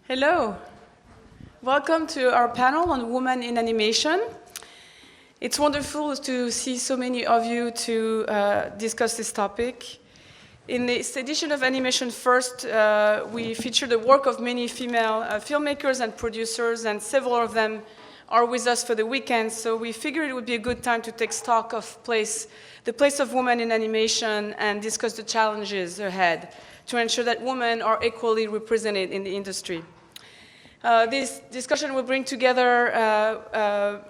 Hello. Welcome to our panel on women in animation. It's wonderful to see so many of you to discuss this topic. In this edition of Animation First, we feature the work of many female filmmakers and producers, and several of them are with us for the weekend, so we figured it would be a good time to take stock of the place of women in animation and discuss the challenges ahead to ensure that women are equally represented in the industry. This discussion will bring together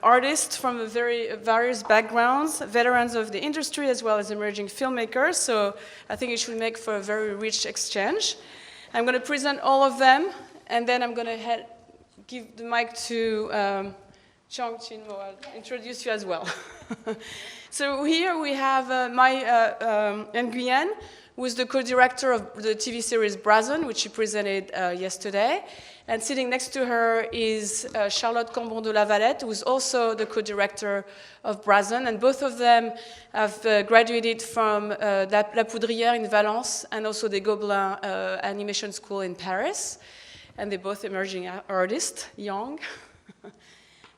artists from various backgrounds, veterans of the industry, as well as emerging filmmakers. So I think it should make for a very rich exchange. I'm going to present all of them, and then I'm going to give the mic to Hsiang Chin Moe. I'll introduce you as well. So here we have Nguyen, who is the co-director of the TV series Brazen, which she presented yesterday. And sitting next to her is Charlotte Cambon de Lavalette, who is also the co-director of Brazen. And both of them have graduated from La Poudrière in Valence and also the Gobelin Animation School in Paris. And they're both emerging artists, young.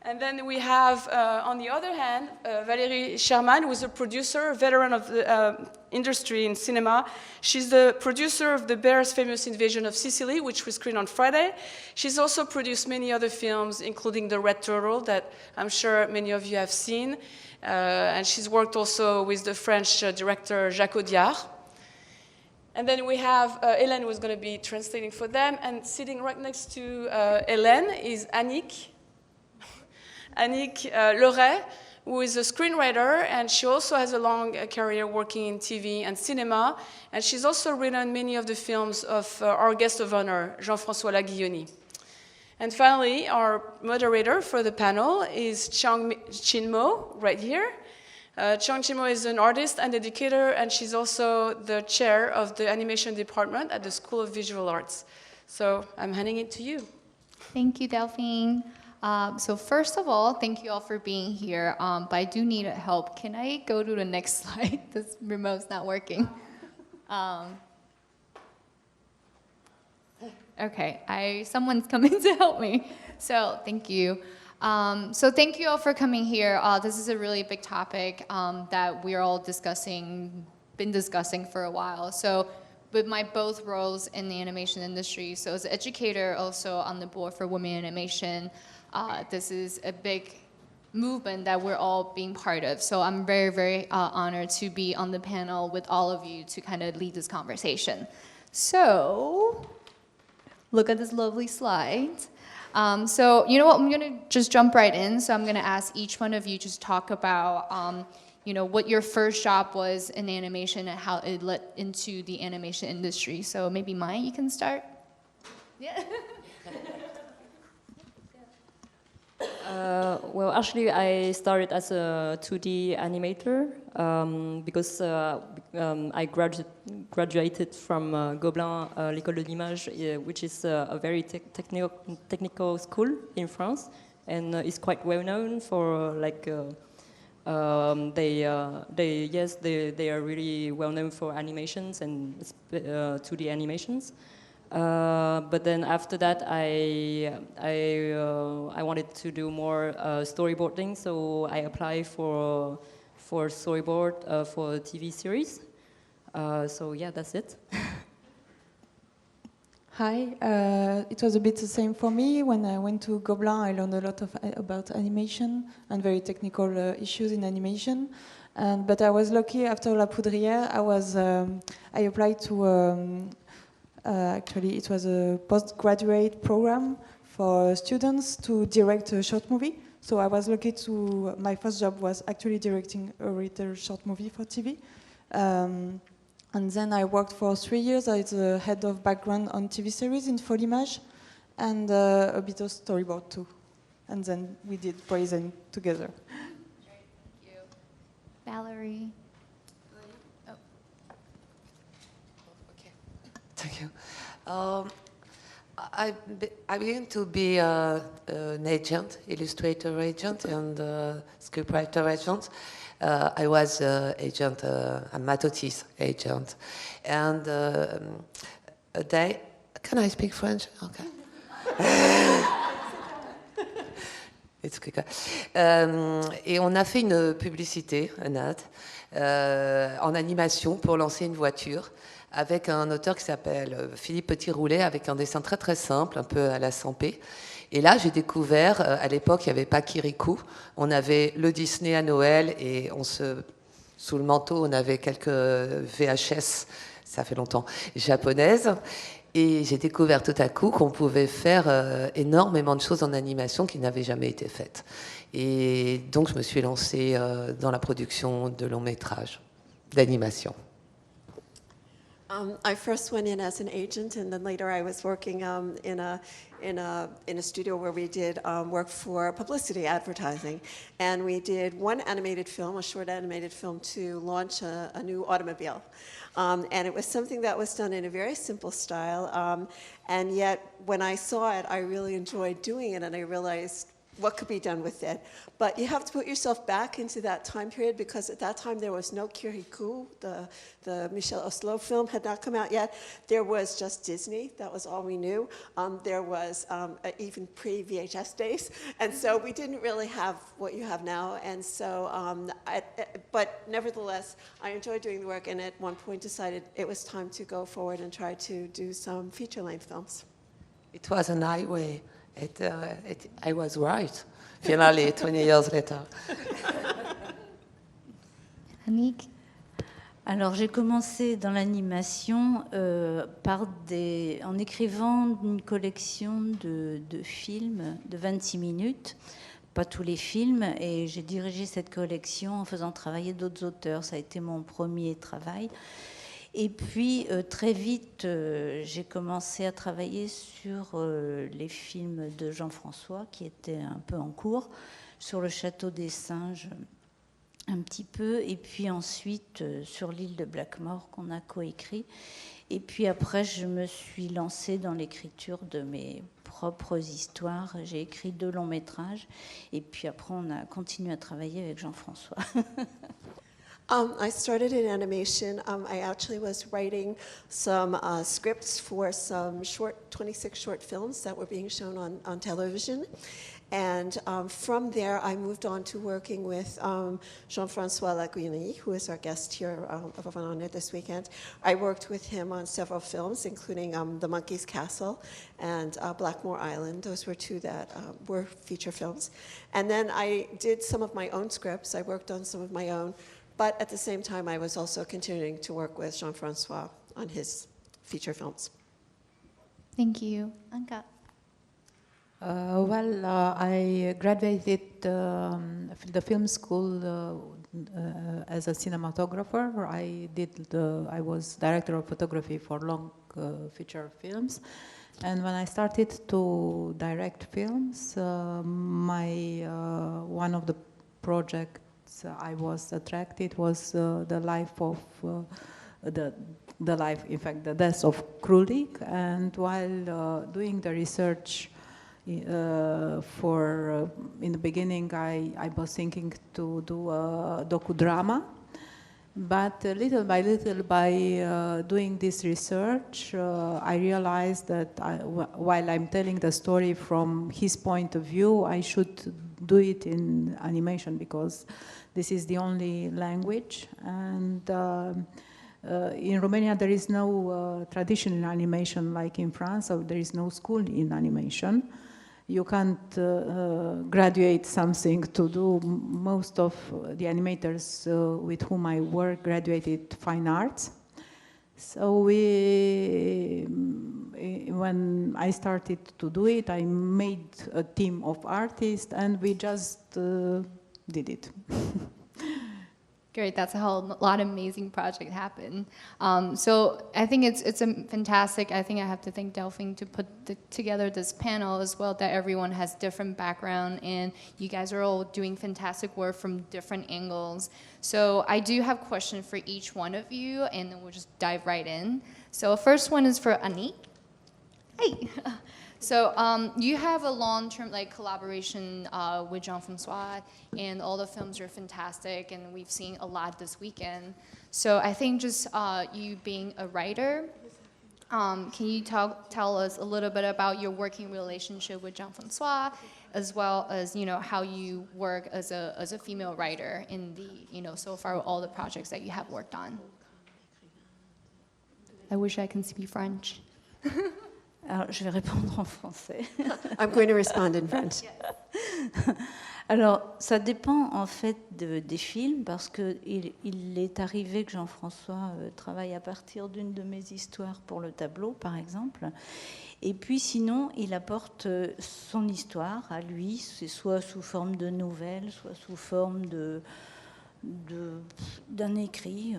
And then we have, on the other hand, Valerie Schermann, who is a producer, a veteran of the industry in cinema. She's the producer of the Bear's famous Invasion of Sicily, which was screened on Friday. She's also produced many other films, including The Red Turtle, that I'm sure many of you have seen. And she's worked also with the French director Jacques Audiard. And then we have Hélène, who is going to be translating for them. And sitting right next to Hélène is Anik Leray, who is a screenwriter, and she also has a long career working in TV and cinema, and she's also written many of the films of our guest of honor, Jean-François Laguilloni. And finally, our moderator for the panel is Hsiang Chin Moe, right here. Hsiang Chin Moe is an artist and educator, and she's also the chair of the animation department at the School of Visual Arts. So I'm handing it to you. Thank you, Delphine. So first of all, thank you all for being here, but I do need help. Can I go to the next slide? This remote's not working. Okay, someone's coming to help me. So thank you. So thank you all for coming here. This is a really big topic that we're all been discussing for a while. So with my both roles in the animation industry, so as an educator, also on the board for Women in Animation, this is a big movement that we're all being part of. So I'm very, very honored to be on the panel with all of you to kind of lead this conversation. So look at this lovely slide. So you know what, I'm gonna just jump right in. So I'm gonna ask each one of you just talk about what your first job was in animation and how it led into the animation industry. So maybe Mai, you can start. Yeah. Well, actually, I started as a 2D animator because I graduated from Gobelin, l'École de l'Image, which is a very technical school in France, and it's quite well known for they are really well known for animations and 2D animations. But then after that, I wanted to do more storyboarding, so I applied for storyboard for a TV series. So yeah, that's it. Hi, it was a bit the same for me. When I went to Gobelin, I learned a lot about animation and very technical issues in animation. But I was lucky after La Poudrière. I applied to actually, it was a postgraduate program for students to direct a short movie. So I was lucky my first job was actually directing a little short movie for TV. And then I worked for 3 years as the head of background on TV series in Voyage, and a bit of storyboard too. And then we did Brazen together. Thank you. Valerie. Oh. Okay. Thank you. I began to be an agent, illustrator agent, and scriptwriter agent. I was agent, a Matotis agent, and a day. Can I speak French? Okay. Et on a fait une publicité, un ad, en animation pour lancer une voiture avec un auteur qui s'appelle Philippe Petit-Roulet, avec un dessin très très simple, un peu à la Sampé. Et là, j'ai découvert, à l'époque, il n'y avait pas Kirikou, on avait le Disney à Noël et sous le manteau, on avait quelques VHS, ça fait longtemps, japonaises. Et j'ai découvert tout à coup qu'on pouvait faire énormément de choses en animation qui n'avaient jamais été faites. Et donc, je me suis lancée dans la production de longs métrages d'animation. I first went in as an agent, and then later I was working in a studio where we did work for publicity advertising, and we did one animated film, a short animated film, to launch a new automobile, and it was something that was done in a very simple style, and yet when I saw it, I really enjoyed doing it, and I realized what could be done with it. But you have to put yourself back into that time period, because at that time there was no Kirikou, the Michel Oslo film had not come out yet. There was just Disney, that was all we knew. There was even pre-VHS days, and so we didn't really have what you have now. And so, but nevertheless, I enjoyed doing the work, and at one point decided it was time to go forward and try to do some feature-length films. It was an highway. I was right, finally, 20 years later. Anik? Alors j'ai commencé dans l'animation en écrivant une collection de films de 26 minutes, pas tous les films, et j'ai dirigé cette collection en faisant travailler d'autres auteurs. Ça a été mon premier travail. Et puis, très vite, j'ai commencé à travailler sur les films de Jean-François, qui étaient un peu en cours, sur le Château des Singes, un petit peu, et puis ensuite sur l'île de Blackmore, qu'on a coécrit. Et puis après, je me suis lancée dans l'écriture de mes propres histoires. J'ai écrit 2 longs métrages, et puis après, on a continué à travailler avec Jean-François. I started in animation. I actually was writing some scripts for some 26 short films that were being shown on television. And from there, I moved on to working with Jean-François Laguigny, who is our guest here of Marona this weekend. I worked with him on several films, including The Monkey's Castle and Blackmore Island. Those were 2 that were feature films. And then I did some of my own scripts. I worked on some of my own. But at the same time, I was also continuing to work with Jean-François on his feature films. Thank you. Anca? I graduated the film school as a cinematographer. I was director of photography for long feature films. And when I started to direct films, one of the projects I was attracted was the life of the death of Krulik. And while doing the research in the beginning, I was thinking to do a docudrama. But little by little, by doing this research, I realized that while I'm telling the story from his point of view, I should do it in animation, because this is the only language. And in Romania, there is no tradition in animation like in France, so there is no school in animation. You can't graduate something to do. Most of the animators with whom I work graduated fine arts. So when I started to do it, I made a team of artists, and we just did it. Great, that's how a lot of amazing projects happen. So I think it's a fantastic. I think I have to thank Delphine to put together this panel as well, that everyone has different background, and you guys are all doing fantastic work from different angles. So I do have questions for each one of you, and then we'll just dive right in. So first one is for Anik. Hey. So you have a long-term collaboration with Jean-François, and all the films are fantastic, and we've seen a lot this weekend. So I think just you being a writer, Can you tell us a little bit about your working relationship with Jean-François, as well as how you work as a female writer in the so far all the projects that you have worked on? I wish I can speak French. Alors, je vais répondre en français. I'm going to respond in French. Alors, ça dépend en fait des films, parce qu'il est arrivé que Jean-François travaille à partir d'une de mes histoires pour le tableau, par exemple. Et puis sinon, il apporte son histoire à lui, c'est soit sous forme de nouvelle, soit sous forme d'un écrit.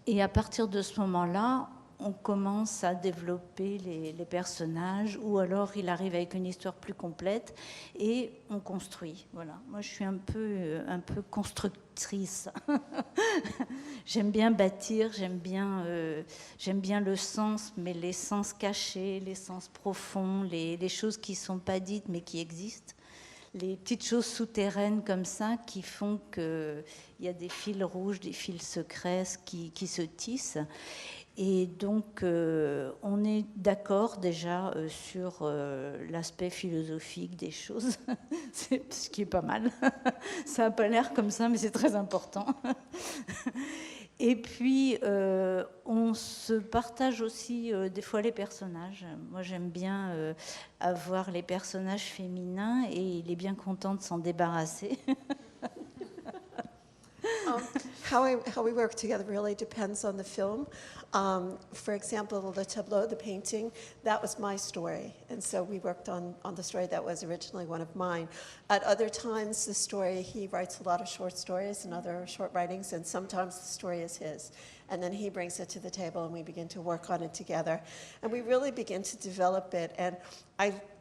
Et à partir de ce moment-là, on commence à développer les personnages, ou alors il arrive avec une histoire plus complète et on construit. Voilà. Moi, je suis un peu constructrice. J'aime bien bâtir, j'aime bien le sens, mais les sens cachés, les sens profonds, les choses qui ne sont pas dites mais qui existent. Les petites choses souterraines comme ça qui font qu'il y a des fils rouges, des fils secrets qui se tissent. Et donc, on est d'accord déjà sur l'aspect philosophique des choses, ce qui est pas mal. Ça n'a pas l'air comme ça, mais c'est très important. Et puis, on se partage aussi des fois les personnages. Moi, j'aime bien avoir les personnages féminins et il est bien content de s'en débarrasser. How we work together really depends on the film. For example, the tableau, the painting, that was my story. And so we worked on the story that was originally one of mine. At other times, the story, he writes a lot of short stories and other short writings, and sometimes the story is his. And then he brings it to the table and we begin to work on it together. And we really begin to develop it. And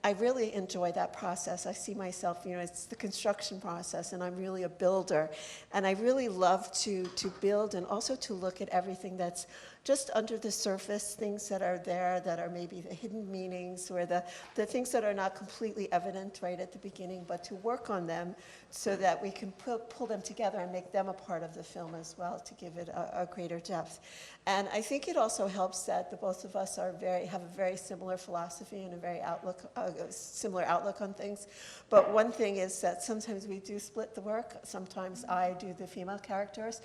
I really enjoy that process. I see myself, it's the construction process, and I'm really a builder. And I really love to build and also to look at everything that's just under the surface, things that are there that are maybe the hidden meanings or the things that are not completely evident right at the beginning, but to work on them so that we can pull them together and make them a part of the film as well to give it a greater depth. And I think it also helps that the both of us have a very similar philosophy and a similar outlook on things. But one thing is that sometimes we do split the work. Sometimes I do the female characters,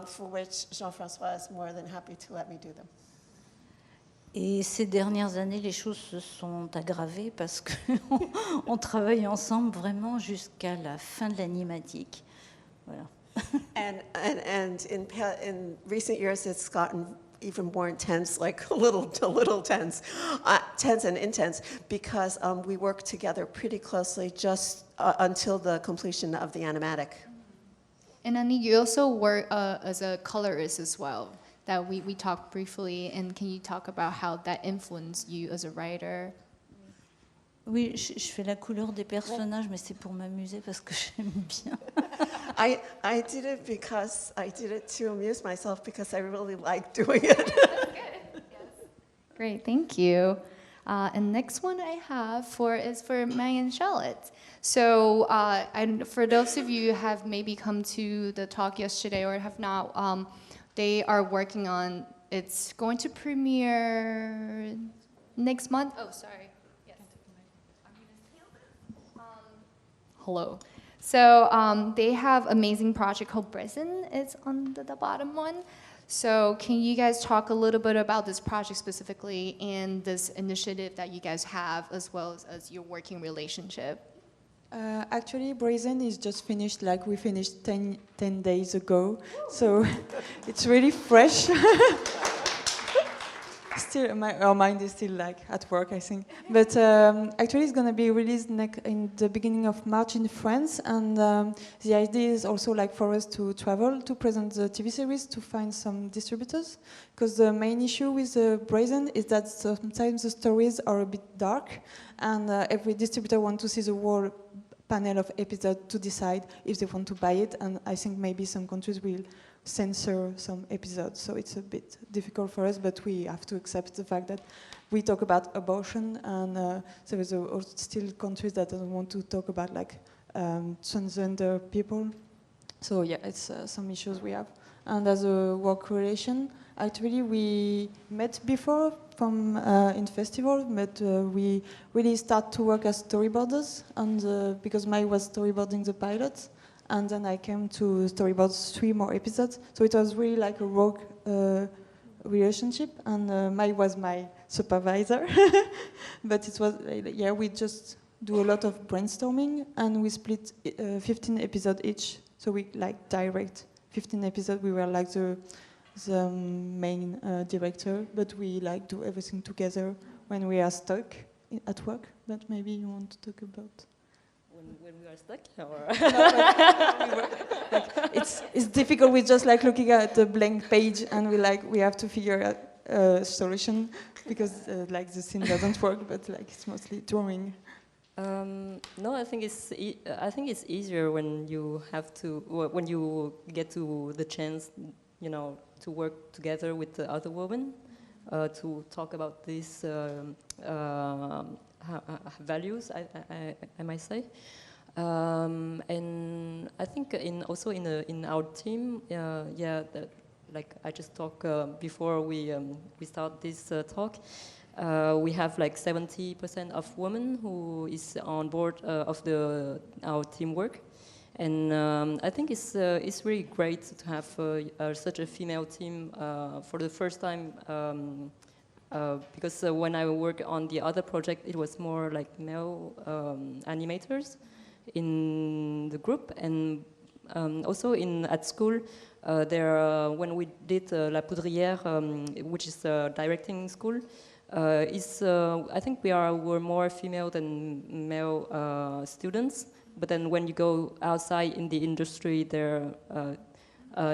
for which Jean-François is more than happy to let me do them. Et ces dernières années, les choses se sont aggravées parce qu'on travaille ensemble vraiment jusqu'à la fin de l'animatique. Voilà. And in recent years, it's gotten even more intense, like a little tense and intense, because we work together pretty closely just until the completion of the animatic. And Anik, you also work as a colorist as well, that we talked briefly, and can you talk about how that influenced you as a writer? Oui, je fais la couleur des personnages, mais c'est pour m'amuser parce que j'aime bien. I did it to amuse myself because I really like doing it. That's good. Yes. Great, thank you. And next one I have is for May and Charlotte. So for those of you who have maybe come to the talk yesterday or have not, they are working on, it's going to premiere next month. Oh, sorry. Yes. Hello. So they have amazing project called Brazen. It's on the bottom one. So can you guys talk a little bit about this project specifically and this initiative that you guys have, as well as your working relationship? Actually, Brazen is just finished, like we finished 10 days ago. So it's really fresh. Still, our mind is still like at work, I think. But actually, it's going to be released in the beginning of March in France. And the idea is also like for us to travel to present the TV series to find some distributors. Because the main issue with Brazen is that sometimes the stories are a bit dark, and every distributor wants to see the whole panel of episodes to decide if they want to buy it. And I think maybe some countries will censor some episodes, so it's a bit difficult for us, but we have to accept the fact that we talk about abortion, and there is still countries that don't want to talk about like transgender people. So yeah, it's some issues we have. And as a work relation, Actually, we met before from in festival, but we really start to work as storyboarders, and because Mai was storyboarding the pilot, and then I came to storyboard 3 more episodes. So it was really like a rogue relationship, and Mai was my supervisor. But it was, yeah, we just do a lot of brainstorming, and we split 15 episodes each. So we like direct 15 episodes. We were like the main director, but we like do everything together when we are stuck at work. But maybe you want to talk about when we are stuck, or it's difficult. We're just like looking at a blank page, and we have to figure out a solution because like the scene doesn't work, but like it's mostly drawing. No, I think it's easier when you have to when you get to the chance, you know, to work together with the other women to talk about these values. I might say, and I think also in our team, like I just talked before we start this talk. We have like 70% of women who is on board of our teamwork, and I think it's really great to have such a female team for the first time, because when I work on the other project, it was more like male animators in the group, and also at school. When we did La Poudrière, which is a directing school. I think we're more female than male students, but then when you go outside in the industry, there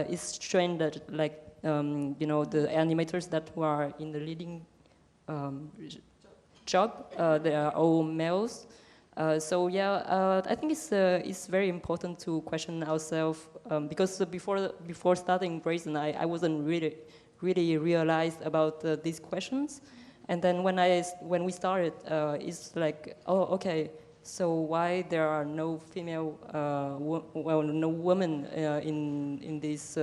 is trained that like you know, the animators that who are in the leading job, they are all males. So yeah, I think it's very important to question ourselves, because before starting Brazen, I wasn't really realized about these questions. And then when we started, it's like, oh, okay. So why there are no female, no women in this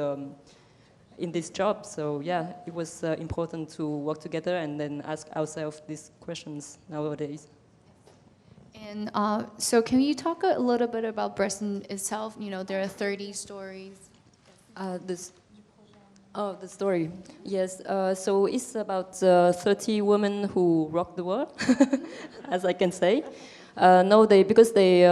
job? So yeah, it was important to work together and then ask ourselves these questions nowadays. And so, can you talk a little bit about Brazen itself? You know, there are 30 stories. The story. Yes. So it's about 30 women who rock the world, as I can say. Because they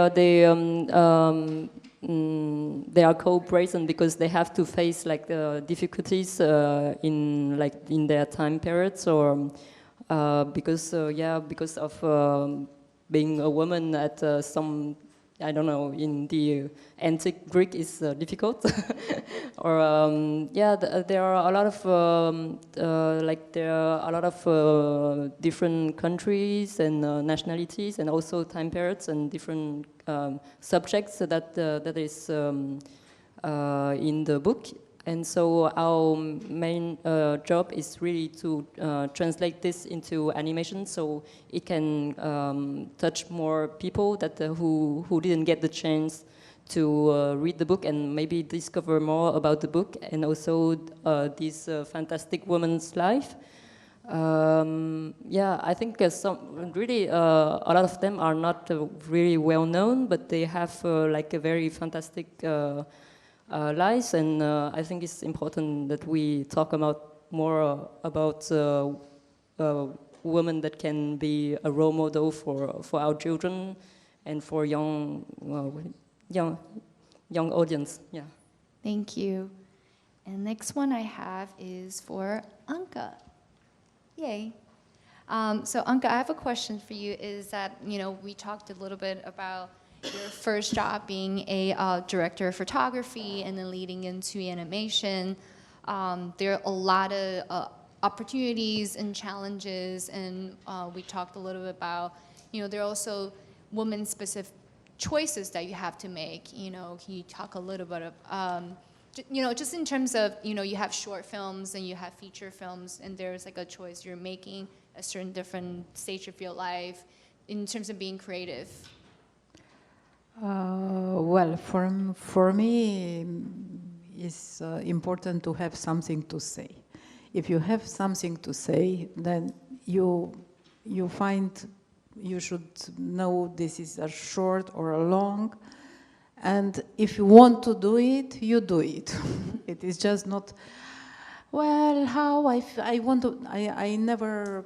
are called Brazen because they have to face like difficulties in their time periods, or because of being a woman at some. I don't know, in the antique Greek is difficult, or there are a lot of different countries and nationalities, and also time periods and different subjects that is in the book. And so our main job is really to translate this into animation, so it can touch more people that who didn't get the chance to read the book and maybe discover more about the book and also this fantastic woman's life. I think a lot of them are not really well known, but they have like a very fantastic lives, and I think it's important that we talk more about women that can be a role model for our children and for young audience. Yeah. Thank you. And next one I have is for Anca. Yay. So Anca, I have a question for you. Is that, you know, we talked a little bit about your first job being a director of photography and then leading into animation. There are a lot of opportunities and challenges, and we talked a little bit about, you know, there are also women-specific choices that you have to make. You know, can you talk a little bit of, you know, just in terms of, you know, you have short films and you have feature films, and there's like a choice you're making at a certain different stage of your life in terms of being creative. Well, for me, it's important to have something to say. if you have something to say, then you find you should know this is a short or a long. And if you want to do it, you do it. It is just not, well, how I want to, I never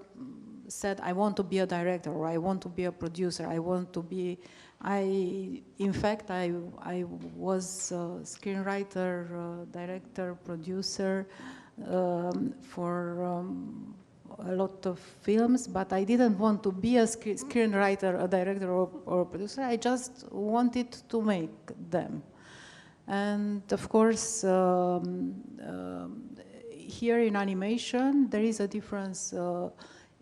said I want to be a director or I want to be a producer. I want to be, in fact, I was a screenwriter, director, producer for a lot of films, but I didn't want to be a screenwriter, a director, or a producer. I just wanted to make them. And of course, here in animation, there is a difference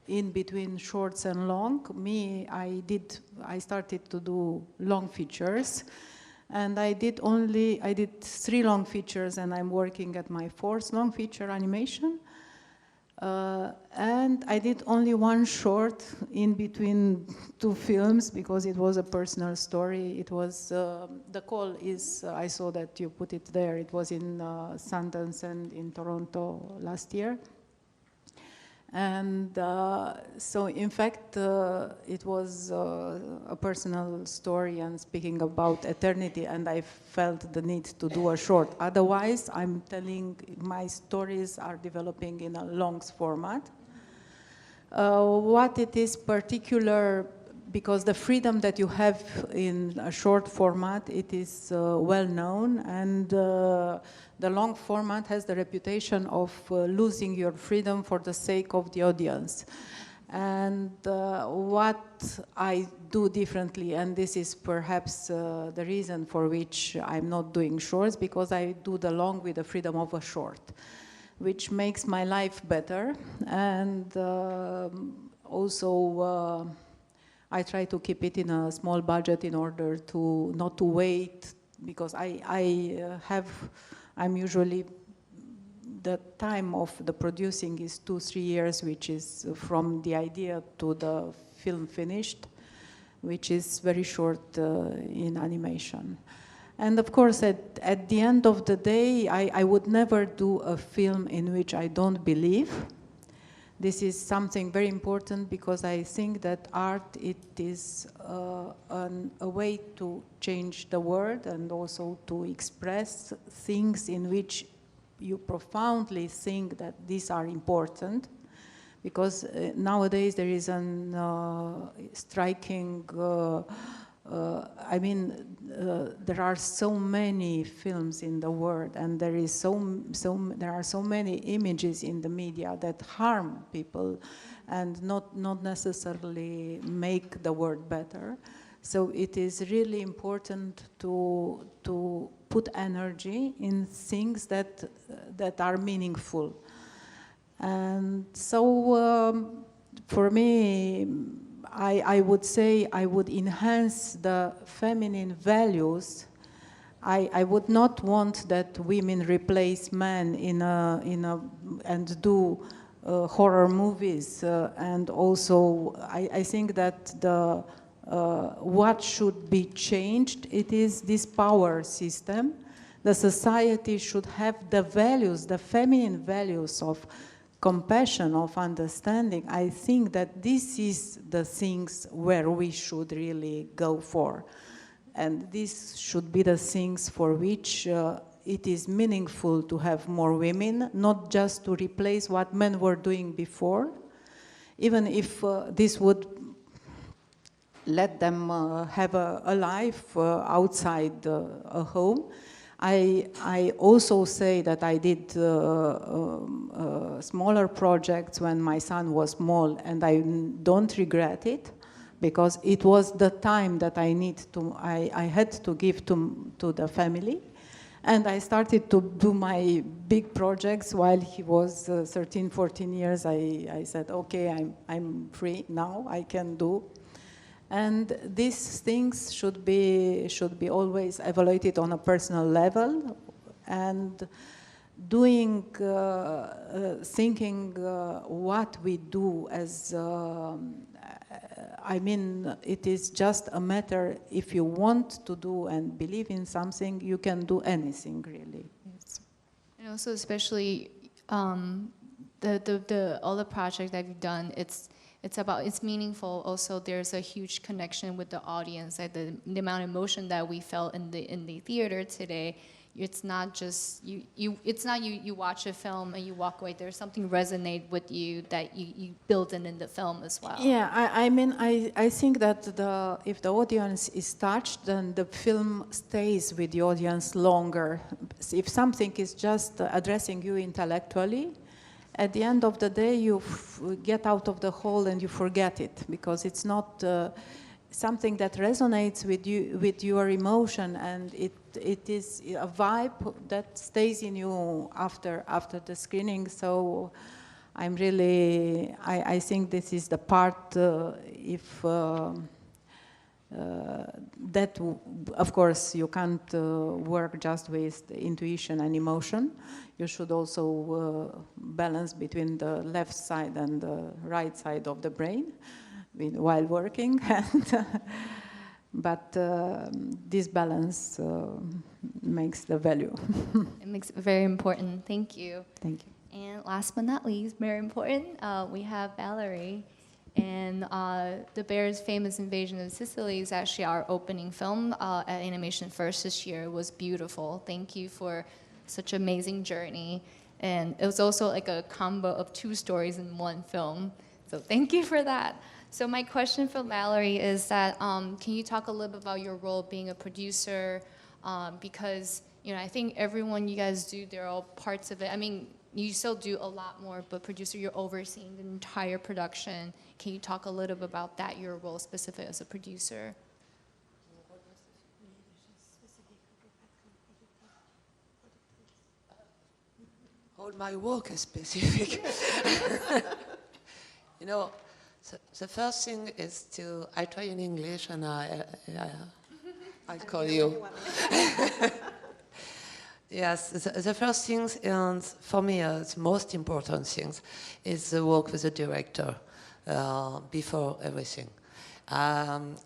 in between shorts and long. I started to do long features, and I did 3 long features, and I'm working at my 4th long feature animation. And I did only 1 short in between 2 films because it was a personal story. It was, the call is, I saw that you put it there, it was in Sundance and in Toronto last year. And so in fact, it was a personal story and speaking about eternity, and I felt the need to do a short. Otherwise, I'm telling, my stories are developing in a long format. What it is particular, because the freedom that you have in a short format, it is well known, and the long format has the reputation of losing your freedom for the sake of the audience. And what I do differently, and this is perhaps the reason for which I'm not doing shorts, because I do the long with the freedom of a short, which makes my life better. And also, I try to keep it in a small budget in order to not to wait, because I'm usually, the time of the producing is 2-3 years, which is from the idea to the film finished, which is very short in animation. And of course, at the end of the day, I would never do a film in which I don't believe. This is something very important, because I think that art, it is a way to change the world and also to express things in which you profoundly think that these are important. Because nowadays there is an striking, there are so many films in the world, and there are so many images in the media that harm people and not necessarily make the world better. So it is really important to put energy in things that are meaningful. And so for me, I would say I would enhance the feminine values. I would not want that women replace men and do horror movies. And also, I think that what should be changed, it is this power system. The society should have the values, the feminine values of compassion, of understanding. I think that this is the things where we should really go for. And this should be the things for which it is meaningful to have more women, not just to replace what men were doing before. Even if this would let them have a life outside a home. I also say that I did smaller projects when my son was small, and I don't regret it, because it was the time that I had to give to the family. And I started to do my big projects while he was 13, 14 years. I said, okay, I'm free now, I can do. And these things should be always evaluated on a personal level, and doing, thinking what we do as, it is just a matter, if you want to do and believe in something, you can do anything, really. Yes. And also, especially all the projects that you've done, it's meaningful. Also, there's a huge connection with the audience. Like the amount of emotion that we felt in the theater today. It's not just you watch a film and you walk away. There's something resonate with you that you build in the film as well. Yeah, I mean, I think that if the audience is touched, then the film stays with the audience longer. If something is just addressing you intellectually, at the end of the day, you get out of the hole and you forget it, because it's not something that resonates with you, with your emotion, and it is a vibe that stays in you after the screening. So I'm really, I think this is the part, that, of course, you can't work just with intuition and emotion. You should also balance between the left side and the right side of the brain while working. But this balance makes the value. It makes it very important. Thank you. Thank you. And last but not least, very important, we have Valerie. And The Bear's Famous Invasion of Sicily is actually our opening film at Animation First this year. It was beautiful. Thank you for such an amazing journey. And it was also like a combo of 2 stories in one film. So thank you for that. So my question for Valerie is that, can you talk a little bit about your role being a producer? Because, you know, I think everyone you guys do, they're all parts of it. I mean, you still do a lot more, but producer, you're overseeing the entire production. Can you talk a little bit about that, your role specific as a producer? All my work is specific. You know, the first thing is I try in English and I call you. Yes, the first thing, and for me, the most important thing is the work with the director before everything.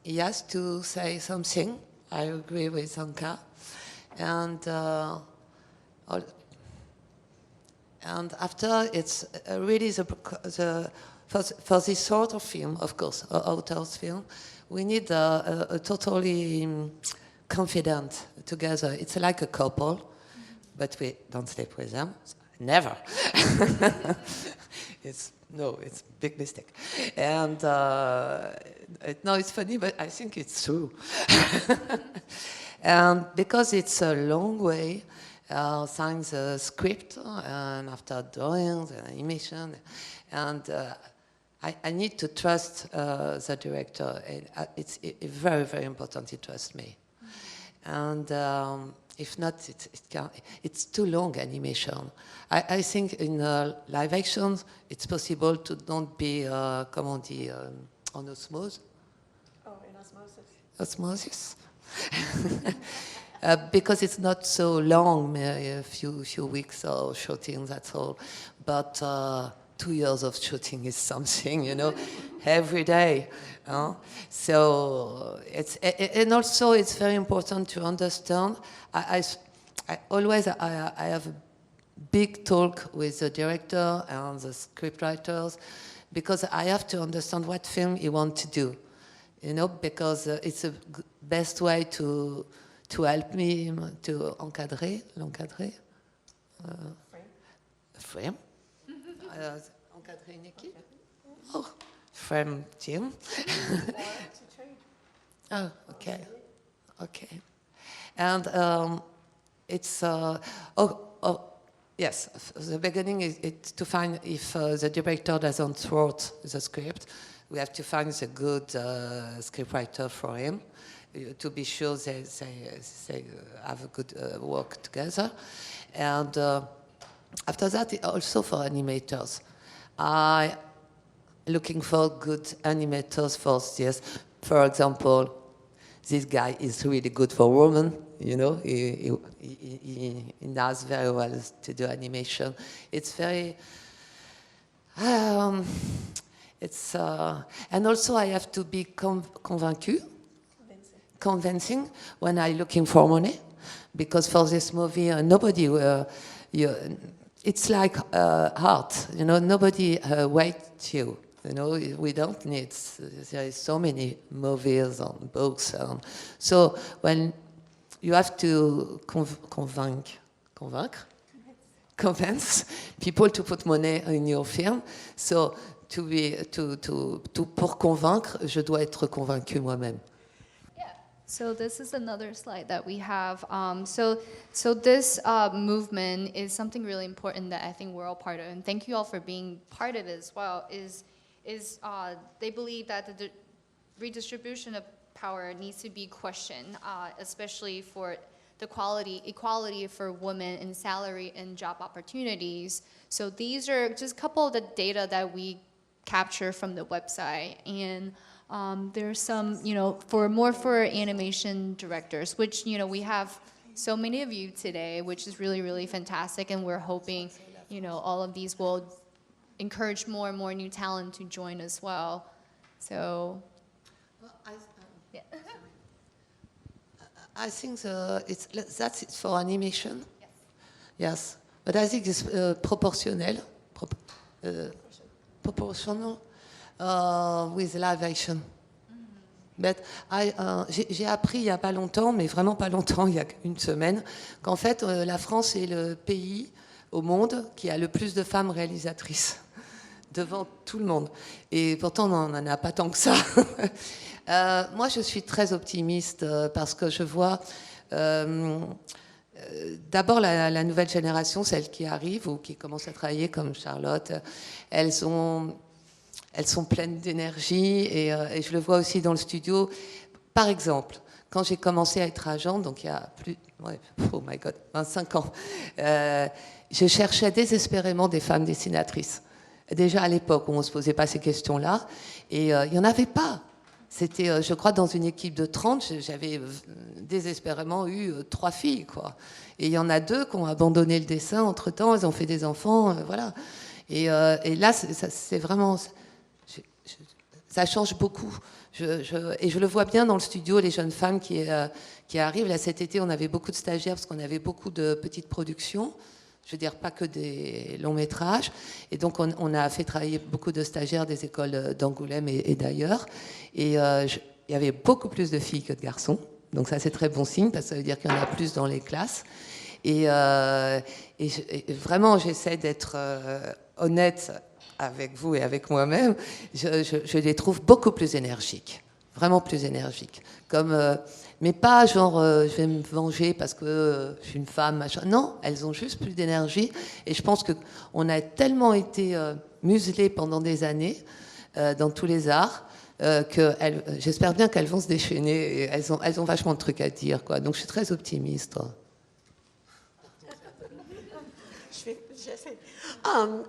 He has to say something. I agree with Anca. And after, it's really for this sort of film, of course, author's film, we need a totally confident together. It's like a couple, but we don't sleep with them. Never. It's a big mistake. And no, it's funny, but I think it's true. And because it's a long way, sign the script, and after drawing the animation, and I need to trust the director. It's very, very important to trust me. And if not, it's too long animation. I think in live action, it's possible to don't be, comment on dit, en osmose? Oh, in osmosis. Osmosis. Because it's not so long, a few weeks of shooting, that's all. But 2 years of shooting is something, you know, every day. So and also it's very important to understand. I always have a big talk with the director and the scriptwriters, because I have to understand what film he wants to do, you know, because it's the best way to help me to l'encadrer. Frame. Encadrer une équipe. Oh, frame team. Oh, okay. And it's yes. The beginning is to find if the director doesn't write the script. We have to find the good scriptwriter for him, to be sure they have a good work together. And after that, also for animators, I looking for good animators for this. For example, this guy is really good for women. You know, he knows very well to do animation. It's very. It's and also I have to be convincing when I'm looking for money, because for this movie nobody it's like art, you know, nobody waits you. You know, we don't need, there is so many movies and books. So when you have to convince people to put money in your film. So pour convaincre, je dois être convaincu moi-même. So this is another slide that we have. So this movement is something really important that I think we're all part of, and thank you all for being part of it as well. They believe that the redistribution of power needs to be questioned, especially for the equality for women in salary and job opportunities. So these are just a couple of the data that we capture from the website, and there's some, you know, for animation directors, which, you know, we have so many of you today, which is really, really fantastic, and we're hoping, you know, all of these will encourage more and more new talent to join as well. So, yeah. I think that's it for animation. Yes, but I think it's proportional with live action. But j'ai appris il n'y a pas longtemps, mais vraiment pas longtemps, il y a une semaine, qu'en fait la France est le pays au monde qui a le plus de femmes réalisatrices devant tout le monde. Et pourtant on n'en a pas tant que ça. Moi, je suis très optimiste parce que je vois d'abord la nouvelle génération, celle qui arrive ou qui commence à travailler comme Charlotte, elles sont pleines d'énergie et je le vois aussi dans le studio. Par exemple, quand j'ai commencé à être agente, donc il y a oh my God, 25 ans, je cherchais désespérément des femmes dessinatrices. Déjà à l'époque où on ne se posait pas ces questions-là, et il n'y en avait pas. C'était, je crois, dans une équipe de 30, j'avais désespérément eu 3 filles, quoi. Et il y en a 2 qui ont abandonné le dessin entre-temps, elles ont fait des enfants, voilà. Et là, c'est vraiment... ça change beaucoup. Et je le vois bien dans le studio, les jeunes femmes qui arrivent. Là, cet été, on avait beaucoup de stagiaires parce qu'on avait beaucoup de petites productions. Je veux dire, pas que des longs métrages. Et donc, on a fait travailler beaucoup de stagiaires des écoles d'Angoulême et d'ailleurs. Et il y avait beaucoup plus de filles que de garçons. Donc ça, c'est très bon signe, parce que ça veut dire qu'il y en a plus dans les classes. Et vraiment, j'essaie d'être honnête avec vous et avec moi-même. Je les trouve beaucoup plus énergiques. Vraiment plus énergiques. Mais pas genre, je vais me venger parce que je suis une femme, machin. Non, elles ont juste plus d'énergie. Et je pense qu'on a tellement été muselés pendant des années dans tous les arts que j'espère bien qu'elles vont se déchaîner. Et elles ont vachement de trucs à dire, quoi. Donc je suis très optimiste.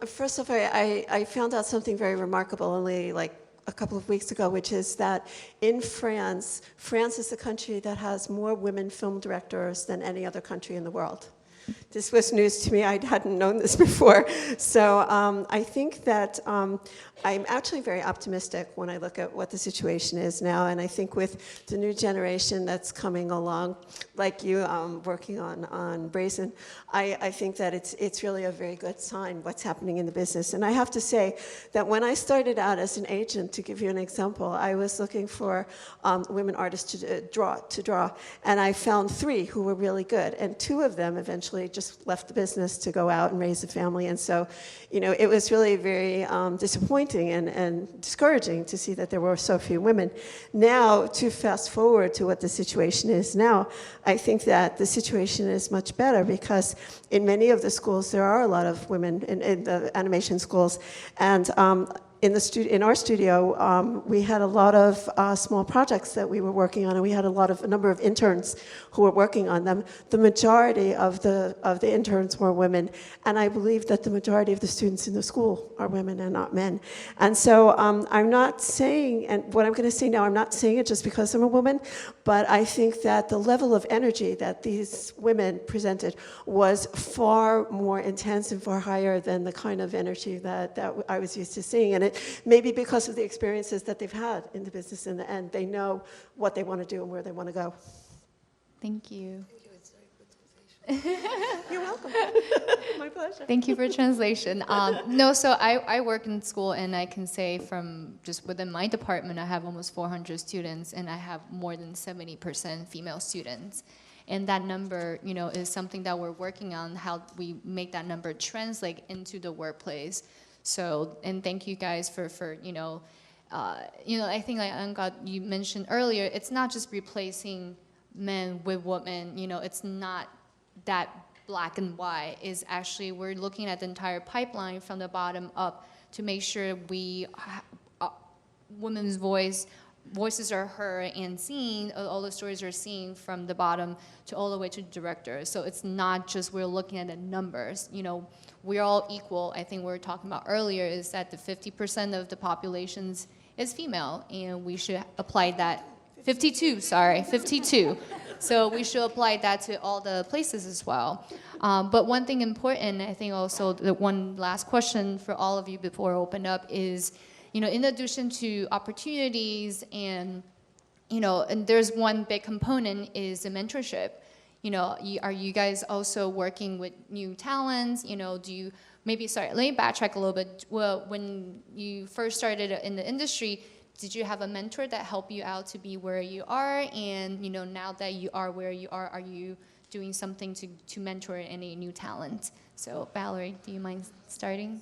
First of all, I found out something very remarkable only like a couple of weeks ago, which is that in France is the country that has more women film directors than any other country in the world. This was news to me. I hadn't known this before. So I think that I'm actually very optimistic when I look at what the situation is now. And I think with the new generation that's coming along, like you working on Brazen, I think that it's really a very good sign what's happening in the business. And I have to say that when I started out as an agent, to give you an example, I was looking for women artists to draw. And I found 3 who were really good. And 2 of them eventually just left the business to go out and raise a family. And so, you know, it was really very disappointing and discouraging to see that there were so few women. Now, to fast forward to what the situation is now, I think that the situation is much better because in many of the schools, there are a lot of women in the animation schools. And in our studio, we had a lot of small projects that we were working on, and we had a number of interns who were working on them. The majority of the interns were women, and I believe that the majority of the students in the school are women and not men. And so I'm not saying, and what I'm going to say now, I'm not saying it just because I'm a woman, but I think that the level of energy that these women presented was far more intense and far higher than the kind of energy that I was used to seeing. And it maybe because of the experiences that they've had in the business in the end, they know what they want to do and where they want to go. Thank you. It's very good translation. You're welcome. My pleasure. Thank you for translation. No, so I work in school, and I can say from just within my department, I have almost 400 students, and I have more than 70% female students. And that number, you know, is something that we're working on, how we make that number translate into the workplace. So, and thank you guys for you know, I think like Anca, you mentioned earlier, it's not just replacing men with women, you know, it's not that black and white. Is actually we're looking at the entire pipeline from the bottom up to make sure we women's voices are heard and seen, all the stories are seen from the bottom to all the way to the director. So it's not just we're looking at the numbers, you know, we're all equal. I think we were talking about earlier is that the 50% of the populations is female, and we should apply that, 52. So we should apply that to all the places as well. But one thing important, I think also the one last question for all of you before I open up is, you know, in addition to opportunities and, you know, and there's one big component is the mentorship. You know, are you guys also working with new talents? You know, do you, maybe, sorry, let me backtrack a little bit. Well, when you first started in the industry, did you have a mentor that helped you out to be where you are? And, you know, now that you are where you are you doing something to mentor any new talent? So, Valerie, do you mind starting?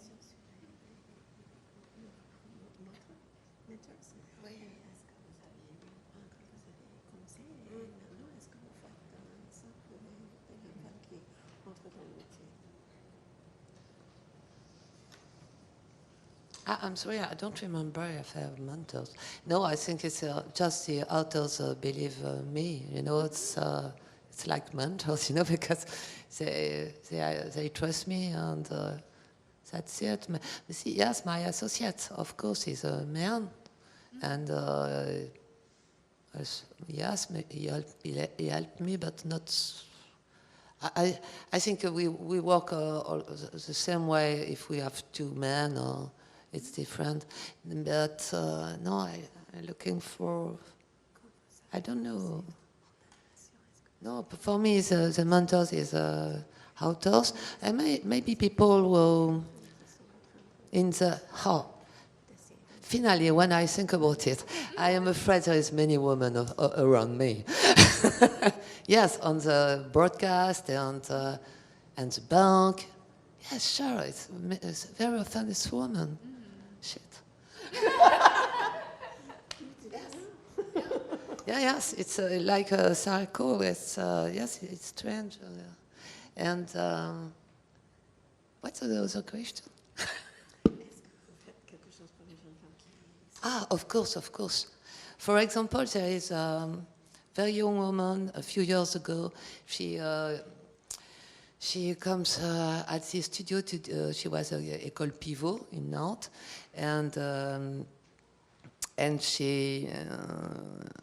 I'm sorry, I don't remember if I have mentors. No, I think it's just the authors believe me. You know, it's like mentors, you know, because they trust me, and that's it. See, yes, my associate, of course, is a man, and yes, he helped me, but not. I think we work all the same way if we have two men. It's different, but no, I'm looking for, I don't know. No, for me, the mentors is authors, and maybe people will, finally, when I think about it, I am afraid there is many women around me. Yes, on the broadcast and the bank. Yes, sure, it's very often it's women. Shit. Yes, it's like a cycle. It's yes, it's strange. And what's the other question? Of course. For example, there is a very young woman. A few years ago, she comes at the studio. She was at École Pivot in Nantes, and she,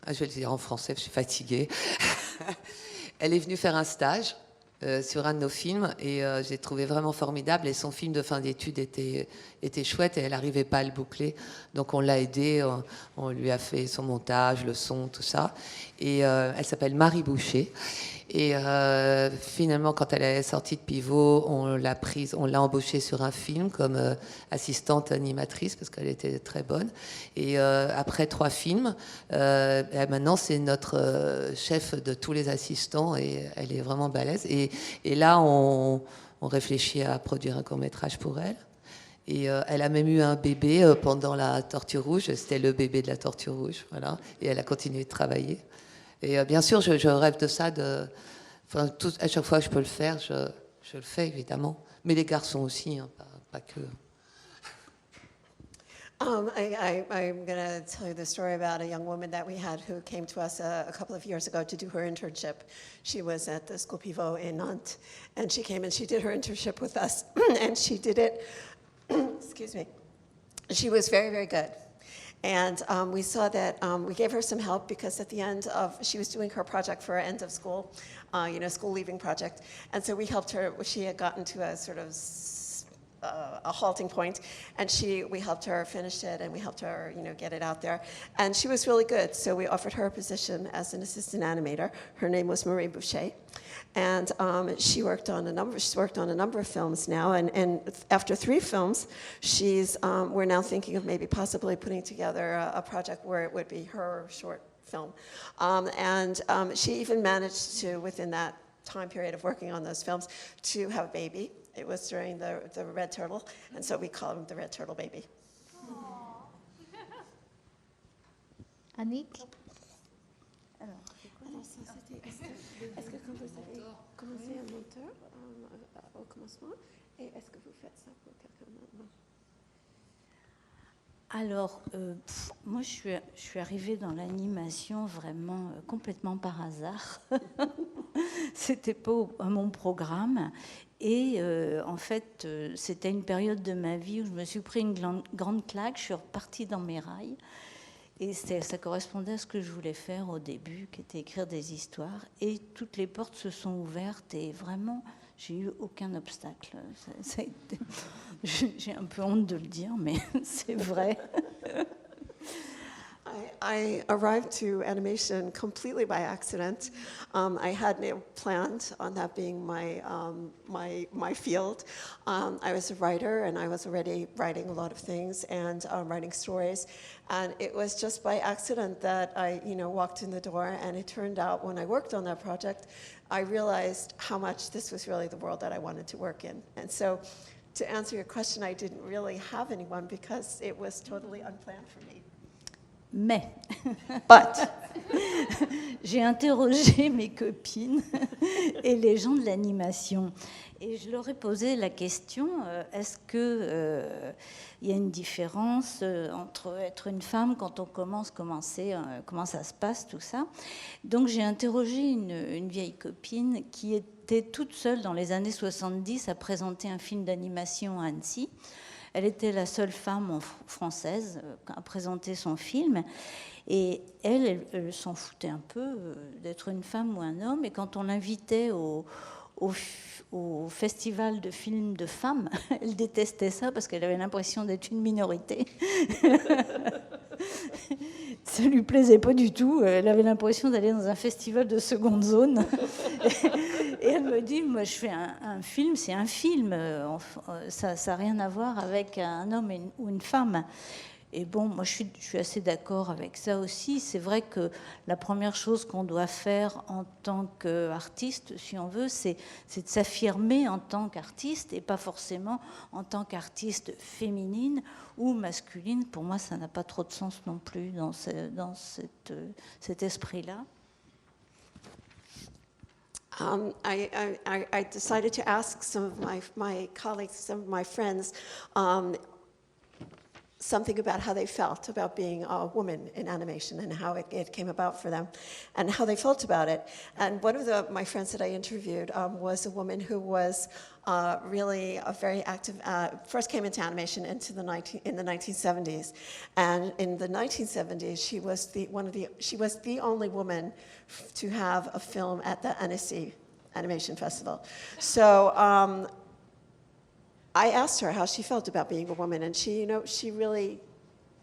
je vais le dire en français, je suis fatiguée. Elle est venue faire un stage sur un de nos films, et j'ai trouvé vraiment formidable. Et son film de fin d'études était chouette, et elle n'arrivait pas à le boucler. Donc on l'a aidée, on lui a fait son montage, le son, tout ça. Et elle s'appelle Marie Boucher. Et finalement, quand elle est sortie de Pivot, on l'a embauchée sur un film comme assistante animatrice parce qu'elle était très bonne. Et après 3 films, maintenant c'est notre chef de tous les assistants, et elle est vraiment balèze. Et là, on réfléchit à produire un court-métrage pour elle. Et elle a même eu un bébé pendant la Tortue Rouge. C'était le bébé de la Tortue Rouge, voilà. Et elle a continué de travailler. Et bien sûr, je rêve de ça. À chaque fois que je peux le faire, je le fais, évidemment. Mais les garçons aussi, hein, pas que. I'm going to tell you the story about a young woman that we had who came to us a couple of years ago to do her internship. She was at the School Pivot in Nantes, and she came and she did her internship with us, and she did it, excuse me, she was very, very good. And we saw that we gave her some help because at the end of, she was doing her project for her end of school, school leaving project. And so we helped her. She had gotten to a sort of a halting point, and we helped her finish it, and we helped her, get it out there, and she was really good. So we offered her a position as an assistant animator. Her name was Marie Boucher, and she worked on a number of films now. And after 3 films, we're now thinking of maybe possibly putting together a project where it would be her short film, and she even managed to, within that time period of working on those films, to have a baby. It was during the Red Turtle, and so we call him the Red Turtle baby. Anik? Est-ce que quand vous avez commencé un monteur au commencement, et est-ce que vous faites ça pour quelqu'un maintenant? Alors, moi, je suis arrivée dans l'animation vraiment complètement par hasard. C'était pas à mon programme. Et en fait, c'était une période de ma vie où je me suis pris une grande claque. Je suis repartie dans mes rails. Et ça correspondait à ce que je voulais faire au début, qui était écrire des histoires. Et toutes les portes se sont ouvertes. Et vraiment, j'ai eu aucun obstacle. J'ai un peu honte de le dire, mais c'est vrai. I arrived to animation completely by accident. I had no planned on that being my field. I was a writer, and I was already writing a lot of things and writing stories. And it was just by accident that I, walked in the door. And it turned out when I worked on that project, I realized how much this was really the world that I wanted to work in. And so, to answer your question, I didn't really have anyone because it was totally unplanned for me. Mais But j'ai interrogé mes copines et les gens de l'animation. Et je leur ai posé la question, est-ce qu'il y a une différence entre être une femme quand on commence, comment ça se passe, tout ça. Donc j'ai interrogé une vieille copine qui était toute seule dans les années 70 à présenter un film d'animation à Annecy. Elle était la seule femme française à présenter son film. Et elle s'en foutait un peu d'être une femme ou un homme. Et quand on l'invitait au festival de films de femmes, elle détestait ça parce qu'elle avait l'impression d'être une minorité. Ça lui plaisait pas du tout. Elle avait l'impression d'aller dans un festival de seconde zone. Et elle me dit, moi je fais un film, c'est un film. Ça n'a rien à voir avec un homme ou une femme. Et bon, moi je suis assez d'accord avec ça aussi. C'est vrai que la première chose qu'on doit faire en tant qu'artiste, si on veut, c'est de s'affirmer en tant qu'artiste et pas forcément en tant qu'artiste féminine ou masculine. Pour moi, ça n'a pas trop de sens non plus dans cet esprit-là. I decided to ask some of my colleagues, some of my friends, something about how they felt about being a woman in animation and how it came about for them and how they felt about it. And one of my friends that I interviewed was a woman who was really a very active, first came into animation in the 1970s. And in the 1970s, she was the only woman to have a film at the Annecy Animation Festival. So I asked her how she felt about being a woman, and she really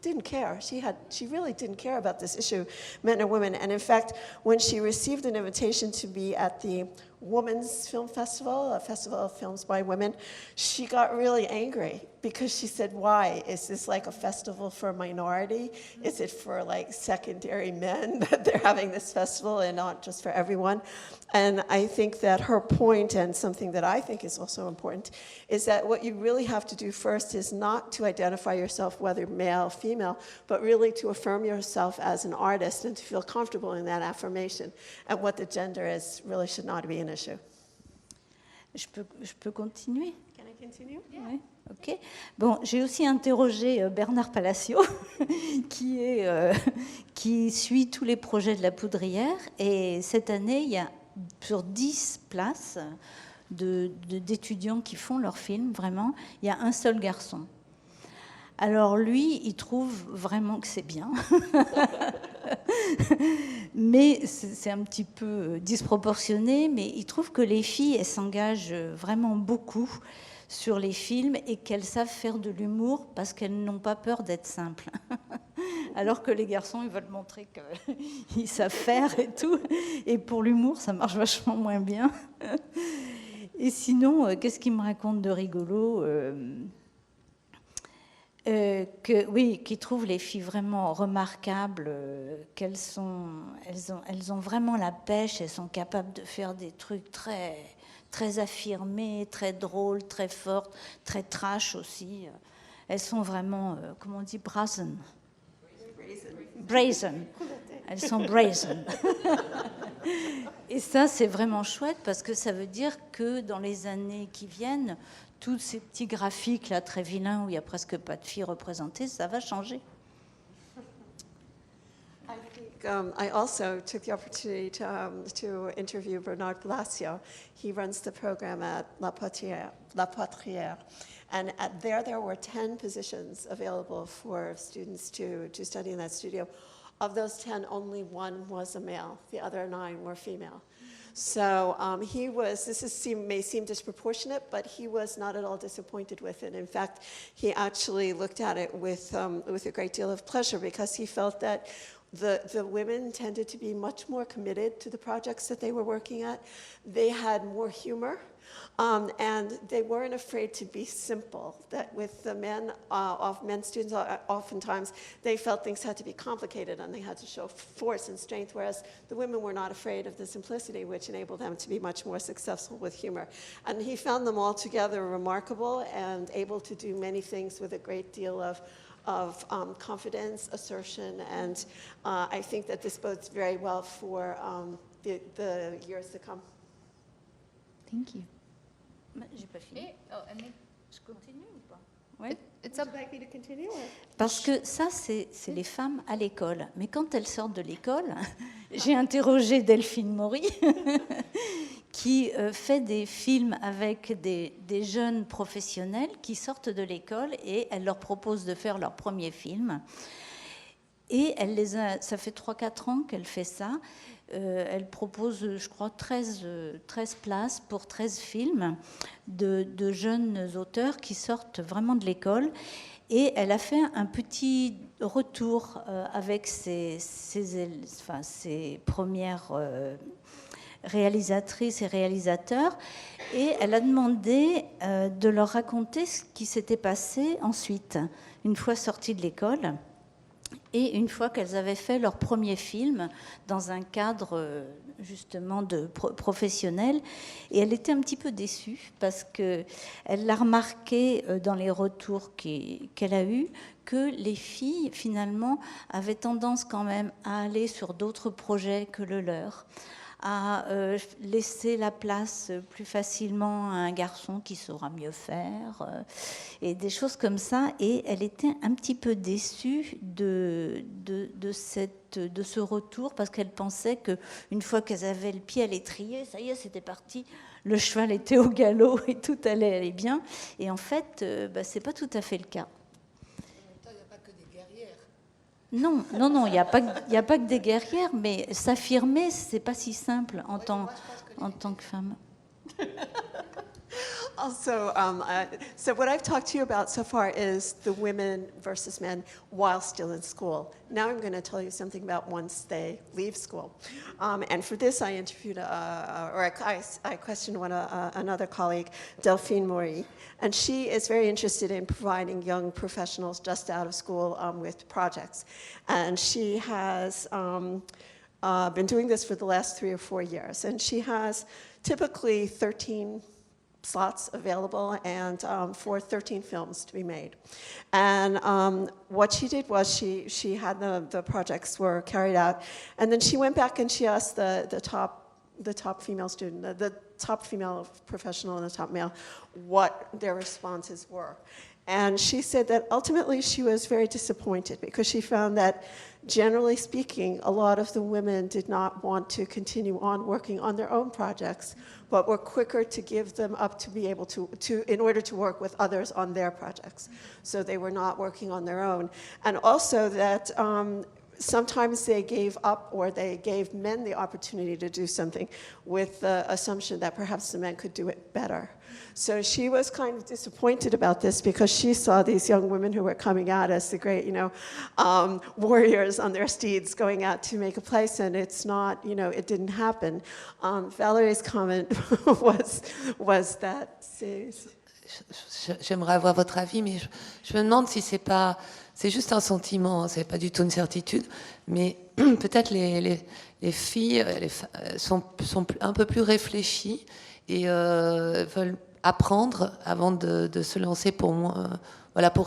didn't care. She really didn't care about this issue, men and women. And in fact, when she received an invitation to be at the Women's Film Festival, a festival of films by women, she got really angry because she said, why? Is this like a festival for a minority? Is it for like secondary men that they're having this festival and not just for everyone? And I think that her point, and something that I think is also important, is that what you really have to do first is not to identify yourself whether male, female, but really to affirm yourself as an artist and to feel comfortable in that affirmation. And what the gender is really should not be an issue. Je peux continuer? Can I continue? Yeah. Oui. Ok. Bon, j'ai aussi interrogé Bernard Palacio, qui suit tous les projets de la Poudrière. Et cette année, il y a sur 10 places d'étudiants qui font leur film, vraiment, il y a un seul garçon. Alors lui, il trouve vraiment que c'est bien. Mais c'est un petit peu disproportionné, mais il trouve que les filles, elles s'engagent vraiment beaucoup sur les films et qu'elles savent faire de l'humour parce qu'elles n'ont pas peur d'être simples. Alors que les garçons, ils veulent montrer qu'ils savent faire et tout. Et pour l'humour, ça marche vachement moins bien. Et sinon, qu'est-ce qu'ils me racontent de rigolo qui trouvent les filles vraiment remarquables, elles ont vraiment la pêche, elles sont capables de faire des trucs très, très affirmés, très drôles, très fortes, très trash aussi. Elles sont vraiment, comment on dit, brazen. Brazen. Elles sont brazen. Et ça, c'est vraiment chouette parce que ça veut dire que dans les années qui viennent, tous ces petits graphiques là très vilains où il n'y a presque pas de filles représentées, ça va changer. I also took the opportunity to interview Bernard Glacio. He runs the program at La Potrière. And there were 10 positions available for students to study in that studio. Of those 10, only one was a male. The other 9 were female. So may seem disproportionate, but he was not at all disappointed with it. In fact, he actually looked at it with a great deal of pleasure because he felt that the women tended to be much more committed to the projects that they were working at. They had more humor. And they weren't afraid to be simple. That with the men students, oftentimes they felt things had to be complicated and they had to show force and strength, whereas the women were not afraid of the simplicity, which enabled them to be much more successful with humor. And he found them all together remarkable and able to do many things with a great deal of confidence, assertion, and I think that this bodes very well for the years to come. Thank you. J'ai pas fini. Je continue ou pas? Ouais. It's up. Like me to continue? Parce que ça, c'est les femmes à l'école. Mais quand elles sortent de l'école, j'ai interrogé Delphine Maury, qui fait des films avec des jeunes professionnels qui sortent de l'école et elle leur propose de faire leur premier film. Et ça fait 3-4 ans qu'elle fait ça. Elle propose, je crois, 13 places pour 13 films de jeunes auteurs qui sortent vraiment de l'école. Et elle a fait un petit retour avec ses premières réalisatrices et réalisateurs. Et elle a demandé de leur raconter ce qui s'était passé ensuite, une fois sorties de l'école. Et une fois qu'elles avaient fait leur premier film dans un cadre justement de professionnel, et elle était un petit peu déçue parce qu'elle l'a remarqué dans les retours qu'elle a eus, que les filles finalement avaient tendance quand même à aller sur d'autres projets que le leur, à laisser la place plus facilement à un garçon qui saura mieux faire, et des choses comme ça. Et elle était un petit peu déçue de ce retour, parce qu'elle pensait qu'une fois qu'elles avaient le pied à l'étrier, ça y est, c'était parti, le cheval était au galop et tout allait aller bien. Et en fait, c'est pas tout à fait le cas. Non, il n'y a pas que des guerrières, mais s'affirmer, c'est pas si simple en tant que femme. Also, so what I've talked to you about so far is the women versus men while still in school. Now I'm going to tell you something about once they leave school. And for this, I interviewed, I questioned another colleague, Delphine Maury, and she is very interested in providing young professionals just out of school with projects. And she has been doing this for the last 3 or 4 years. And she has typically 13 slots available and for 13 films to be made. And what she did was she had the projects were carried out, and then she went back and she asked the top female student, the top female professional and the top male, what their responses were. And she said that ultimately she was very disappointed because she found that, generally speaking, a lot of the women did not want to continue on working on their own projects, but were quicker to give them up to be able to in order to work with others on their projects. So they were not working on their own. And also that sometimes they gave up or they gave men the opportunity to do something with the assumption that perhaps the men could do it better. So she was kind of disappointed about this because she saw these young women who were coming out as the great, warriors on their steeds going out to make a place, and it's not, it didn't happen. Valerie's comment was that. J'aimerais avoir votre avis, mais je me demande si c'est juste un sentiment, c'est pas du tout une certitude, mais peut-être les filles sont un peu plus réfléchies et veulent apprendre avant de se lancer pour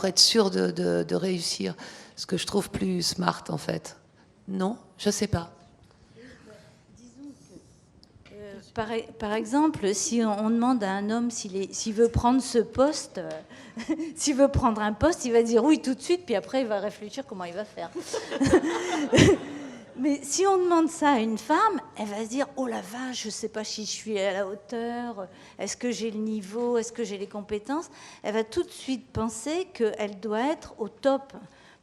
être sûr de réussir, ce que je trouve plus smart en fait. Non, je sais pas. Par exemple, si on demande à un homme s'il veut prendre ce poste, s'il veut prendre un poste, il va dire oui tout de suite, puis après il va réfléchir comment il va faire. Mais si on demande ça à une femme, elle va se dire oh la vache, je ne sais pas si je suis à la hauteur, est-ce que j'ai le niveau, est-ce que j'ai les compétences. Elle va tout de suite penser qu'elle doit être au top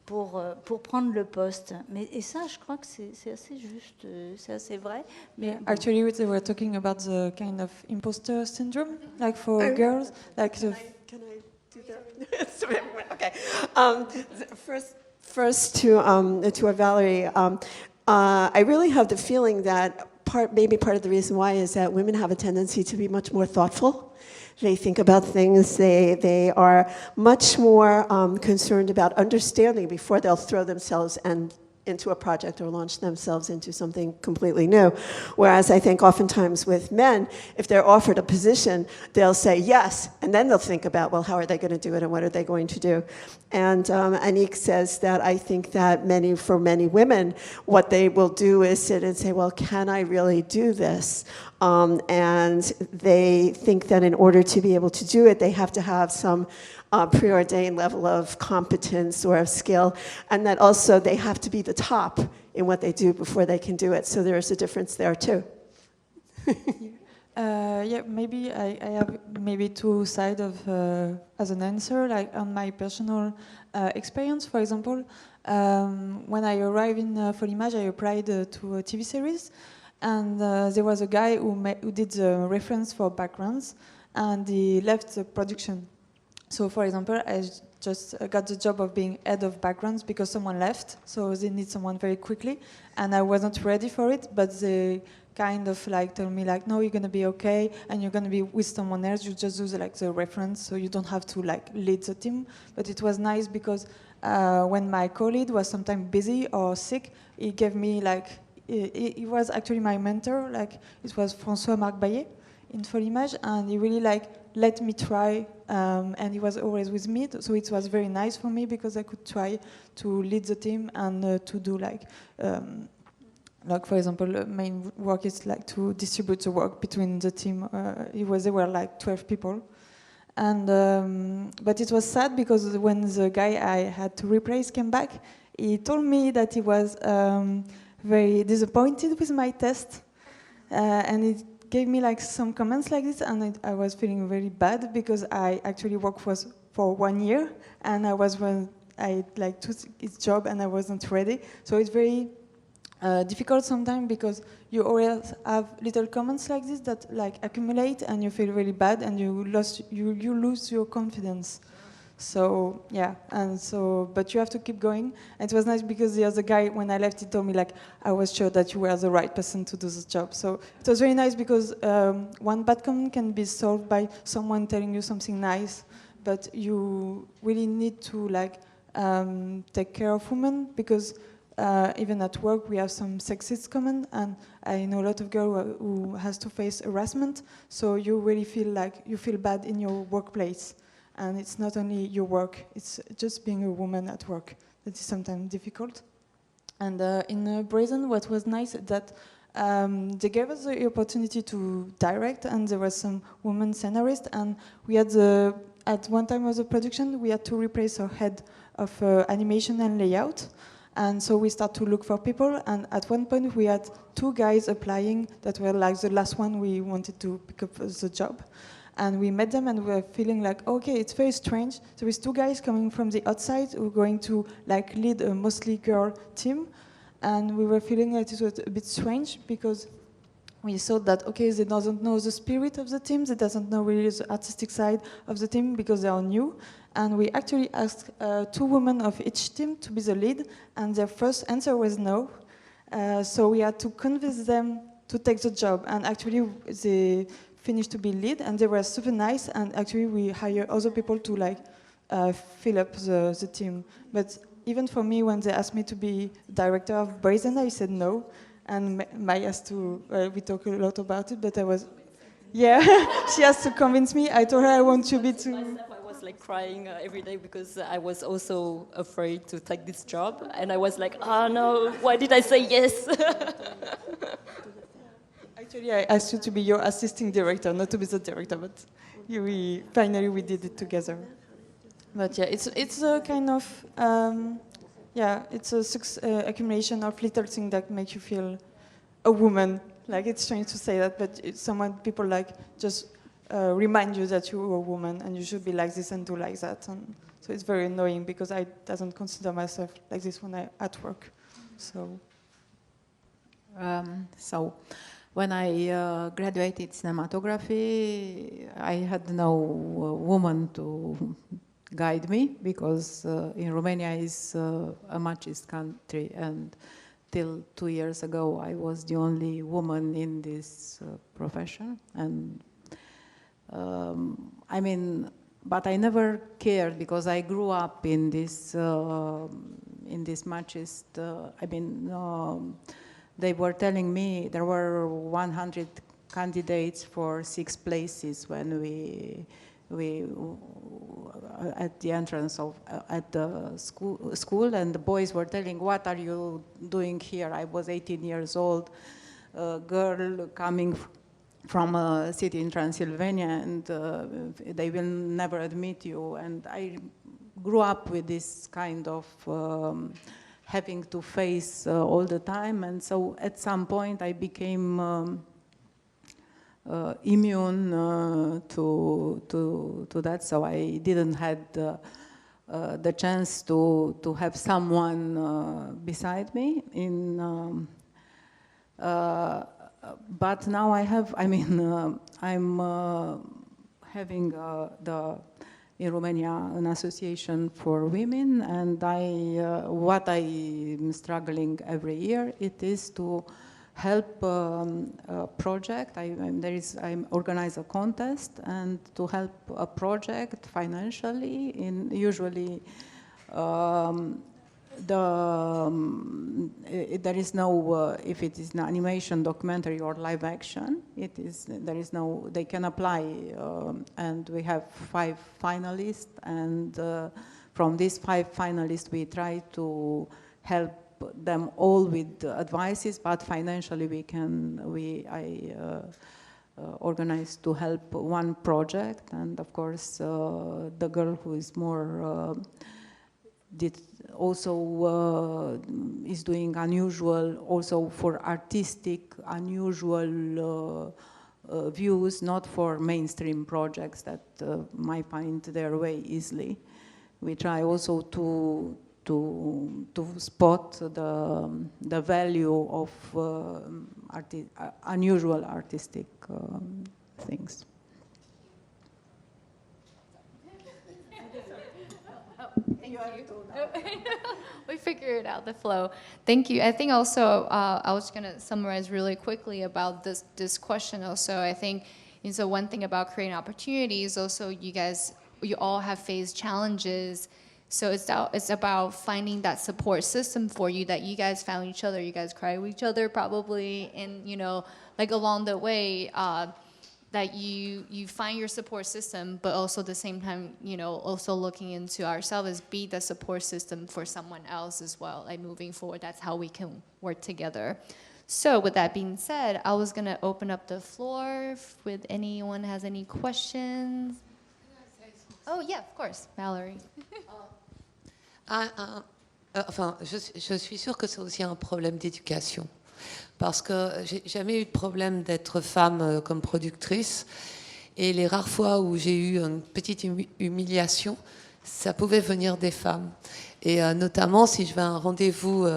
pour prendre le poste. Et ça, je crois que c'est assez juste, c'est assez vrai. Mais actually, they were talking about the kind of imposter syndrome, like for girls, like Can I do that? Okay. First to Valerie, I really have the feeling that maybe part of the reason why is that women have a tendency to be much more thoughtful. They think about things, they are much more concerned about understanding before they'll throw themselves into a project or launch themselves into something completely new. Whereas I think oftentimes with men, if they're offered a position, they'll say yes, and then they'll think about, well, how are they going to do it and what are they going to do? And Anik says that I think that for many women, what they will do is sit and say, well, can I really do this? And they think that in order to be able to do it, they have to have some preordained level of competence or of skill, and that also they have to be the top in what they do before they can do it. So there is a difference there too. Yeah, maybe I have maybe two sides of as an answer. Like on my personal experience, for example, when I arrived in Voyage, I applied to a TV series, and there was a guy who did the reference for backgrounds, and he left the production. So, for example, I just got the job of being head of backgrounds because someone left, so they need someone very quickly, and I wasn't ready for it, but they kind of told me no, you're gonna be okay, and you're gonna be with someone else, you just do the reference, so you don't have to lead the team. But it was nice because when my colleague was sometimes busy or sick, he gave me he was actually my mentor, it was François-Marc Baillet in Voyage, and he really let me try, and he was always with me, so it was very nice for me because I could try to lead the team and to do for example, the main work is to distribute the work between the team. There were 12 people, and but it was sad because when the guy I had to replace came back, he told me that he was very disappointed with my test, and it gave me some comments like this, and I was feeling very bad because I actually worked for 1 year, and I took his job and I wasn't ready. So it's very difficult sometimes because you always have little comments like this that accumulate, and you feel really bad, and you lose your confidence. So yeah, but you have to keep going. And it was nice because the other guy, when I left, he told me I was sure that you were the right person to do the job. So it was very nice because one bad comment can be solved by someone telling you something nice, but you really need to take care of women because even at work we have some sexist comment, and I know a lot of girls who has to face harassment. So you really feel you feel bad in your workplace. And it's not only your work, it's just being a woman at work that is sometimes difficult. And in Brazen, what was nice is that they gave us the opportunity to direct, and there were some women scenarists, and we had at one time of the production, we had to replace our head of animation and layout. And so we start to look for people, and at one point we had 2 guys applying that were the last one we wanted to pick up the job. And we met them, and we were feeling okay, it's very strange. There is 2 guys coming from the outside who are going to lead a mostly girl team, And we were feeling that it was a bit strange because we thought that, okay, they doesn't know the spirit of the team, they doesn't know really the artistic side of the team because they are new. And we actually asked 2 women of each team to be the lead, and their first answer was no. So we had to convince them to take the job, and actually they finished to be lead, and they were super nice, and actually we hired other people to like fill up the team. But even for me, when they asked me to be director of Brazen, I said no. And Maya has to, we talk a lot about it, but I was, yeah, she has to convince me. I told her I want to be too. Myself, I was like crying every day because I was also afraid to take this job. And I was like, oh no, why did I say yes? Actually, I asked you to be your assisting director, not to be the director, but finally we did it together. But yeah, it's a kind of, yeah, it's a accumulation of little things that make you feel a woman. Like, it's strange to say that, but it's people like just remind you that you're a woman and you should be like this and do like that. And so it's very annoying because I doesn't consider myself like this when I'm at work. So when I graduated cinematography, I had no woman to guide me because in Romania is a machist country, and till 2 years ago I was the only woman in this profession. And I mean, but I never cared because I grew up in this machist. I mean, they were telling me there were 100 candidates for 6 places when we at the entrance of at the school, and the boys were telling, "What are you doing here?" I was 18 years old, a girl coming from a city in Transylvania, and they will never admit you. And I grew up with this kind of having to face all the time, and so at some point I became immune to that, so I didn't had the chance to have someone beside me. But now I have. I mean, I'm having in Romania an association for women, and what I'm struggling every year it is to help a project. I organize a contest and to help a project financially. Usually, there is no if it is an animation, documentary, or live action. There is no. They can apply, and we have 5 finalists. And from these 5 finalists, we try to help them all with advices, but financially I organized to help one project, and of course the girl who is more is doing unusual, also for artistic unusual views, not for mainstream projects that might find their way easily. We try also to spot the value of unusual artistic things. Thank you. We figured out the flow. Thank you. I think also I was going to summarize really quickly about this question. Also, I think so. One thing about creating opportunities, also you all have faced challenges. So it's about finding that support system for you, that you guys found each other. You guys cry with each other probably, and like along the way, that you find your support system, but also at the same time, also looking into ourselves, be the support system for someone else as well. Like moving forward, that's how we can work together. So with that being said, I was gonna open up the floor with anyone has any questions. Oh yeah, of course, Valerie. Enfin, je suis sûre que c'est aussi un problème d'éducation. Parce que j'ai jamais eu de problème d'être femme comme productrice. Et les rares fois où j'ai eu une petite humiliation, ça pouvait venir des femmes. Et notamment, si je vais à un rendez-vous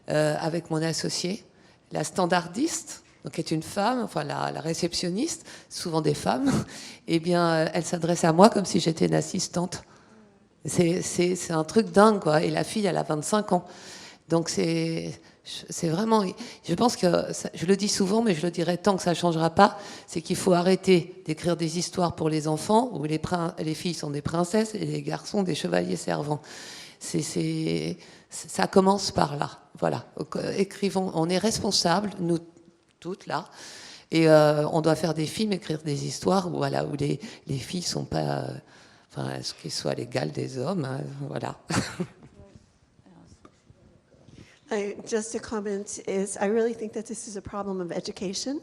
avec mon associé. La standardiste, donc qui est une femme, enfin la réceptionniste, souvent des femmes, eh bien, elle s'adresse à moi comme si j'étais une assistante. C'est un truc dingue, quoi. Et la fille, elle a 25 ans. Donc c'est vraiment... Je pense que, je le dis souvent, mais je le dirai tant que ça ne changera pas, c'est qu'il faut arrêter d'écrire des histoires pour les enfants où les filles sont des princesses et les garçons des chevaliers servants. Ça commence par là. Voilà. Écrivons, on est responsables, nous toutes là, et on doit faire des films, écrire des histoires où, voilà, où les filles ne sont pas... est-ce qu'elles soient à l'égal des hommes, hein, voilà. Just a comment is, I really think that this is a problem of education,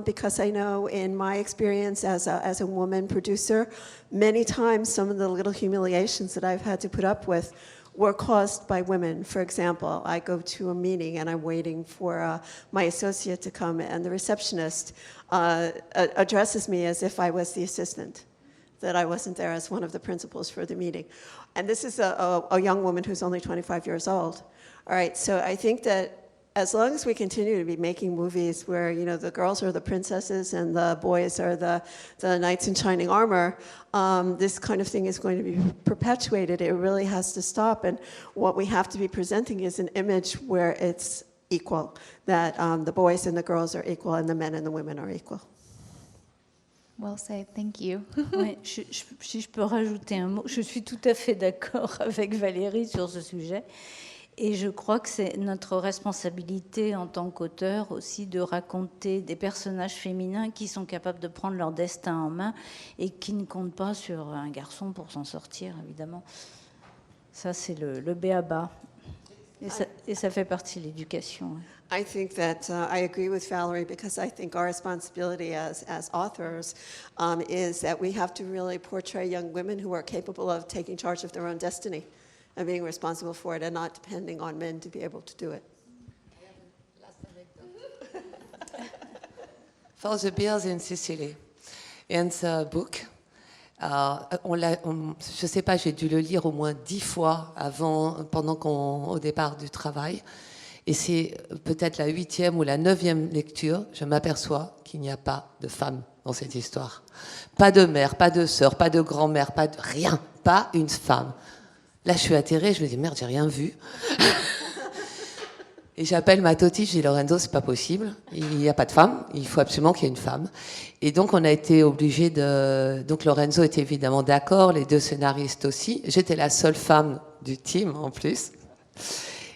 because I know in my experience as a woman producer, many times some of the little humiliations that I've had to put up with were caused by women. For example, I go to a meeting and I'm waiting for my associate to come, and the receptionist addresses me as if I was the assistant, that I wasn't there as one of the principals for the meeting. And this is a young woman who's only 25 years old. All right, so I think that as long as we continue to be making movies where, you know, the girls are the princesses and the boys are the knights in shining armor, this kind of thing is going to be perpetuated. It really has to stop. And what we have to be presenting is an image where it's equal, that the boys and the girls are equal and the men and the women are equal. Well said, thank you. Ouais, si je peux rajouter un mot, je suis tout à fait d'accord avec Valérie sur ce sujet. Et je crois que c'est notre responsabilité en tant qu'auteur aussi de raconter des personnages féminins qui sont capables de prendre leur destin en main et qui ne comptent pas sur un garçon pour s'en sortir, évidemment. Ça, c'est le b.a.-ba. Et ça fait partie de l'éducation. I think that I agree with Valerie, because I think our responsibility as authors is that we have to really portray young women who are capable of taking charge of their own destiny and being responsible for it and not depending on men to be able to do it. For the Bears in Sicily. And the book, je ne sais pas, j'ai dû le lire au moins 10 fois au départ du travail. Et c'est peut-être la 8e ou la 9e lecture, je m'aperçois qu'il n'y a pas de femme dans cette histoire. Pas de mère, pas de sœur, pas de grand-mère, rien, pas une femme. Là, je suis atterrée, je me dis, merde, j'ai rien vu. Et j'appelle ma Toti, je dis, Lorenzo, c'est pas possible, il n'y a pas de femme, il faut absolument qu'il y ait une femme. Et donc, on a été obligés de... Donc, Lorenzo était évidemment d'accord, les 2 scénaristes aussi. J'étais la seule femme du team, en plus.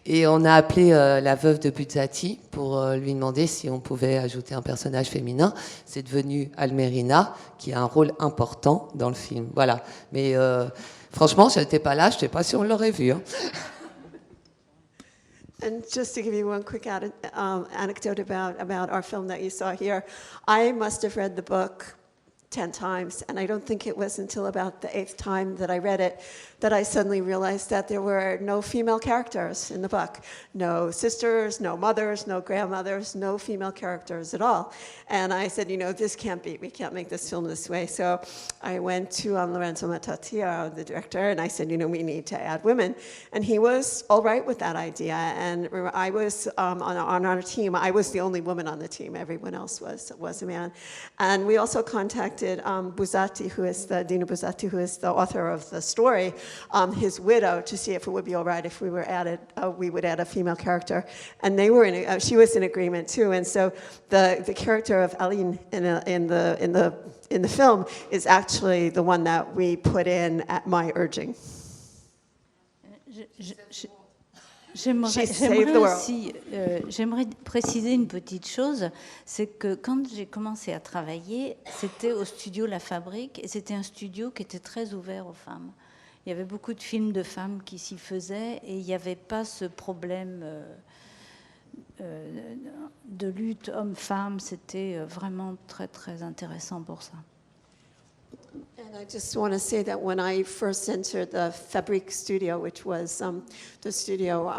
Et on a appelé la veuve de Buzzati pour lui demander si on pouvait ajouter un personnage féminin. C'est devenu Almerina, qui a un rôle important dans le film. Voilà. Mais franchement, je n'étais pas là, je ne sais pas si on l'aurait vu. Hein. And just to give you one quick anecdote about our film that you saw here, I must have read the book 10 times, and I don't think it was until about the 8th time that I read it that I suddenly realized that there were no female characters in the book. No sisters, no mothers, no grandmothers, no female characters at all. And I said, you know, this can't be, we can't make this film this way. So I went to Lorenzo Mattia, the director, and I said, you know, we need to add women. And he was all right with that idea. And I was on our team, I was the only woman on the team. Everyone else was a man. And we also contacted Buzzati, Dino Buzzati, who is the author of the story, his widow, to see if it would be all right if we would add a female character, and they were she was in agreement too. And so the character of Aline in the film is actually the one that we put in at my urging. J'aimerais préciser une petite chose, c'est que quand j'ai commencé à travailler, c'était au studio La Fabrique, et c'était un studio qui était très ouvert aux femmes. Il y avait beaucoup de films de femmes qui s'y faisaient, et il n'y avait pas ce problème de lutte homme-femme. C'était vraiment très très intéressant pour ça. And I just want to say that when I first entered the Fabrique studio, which was the studio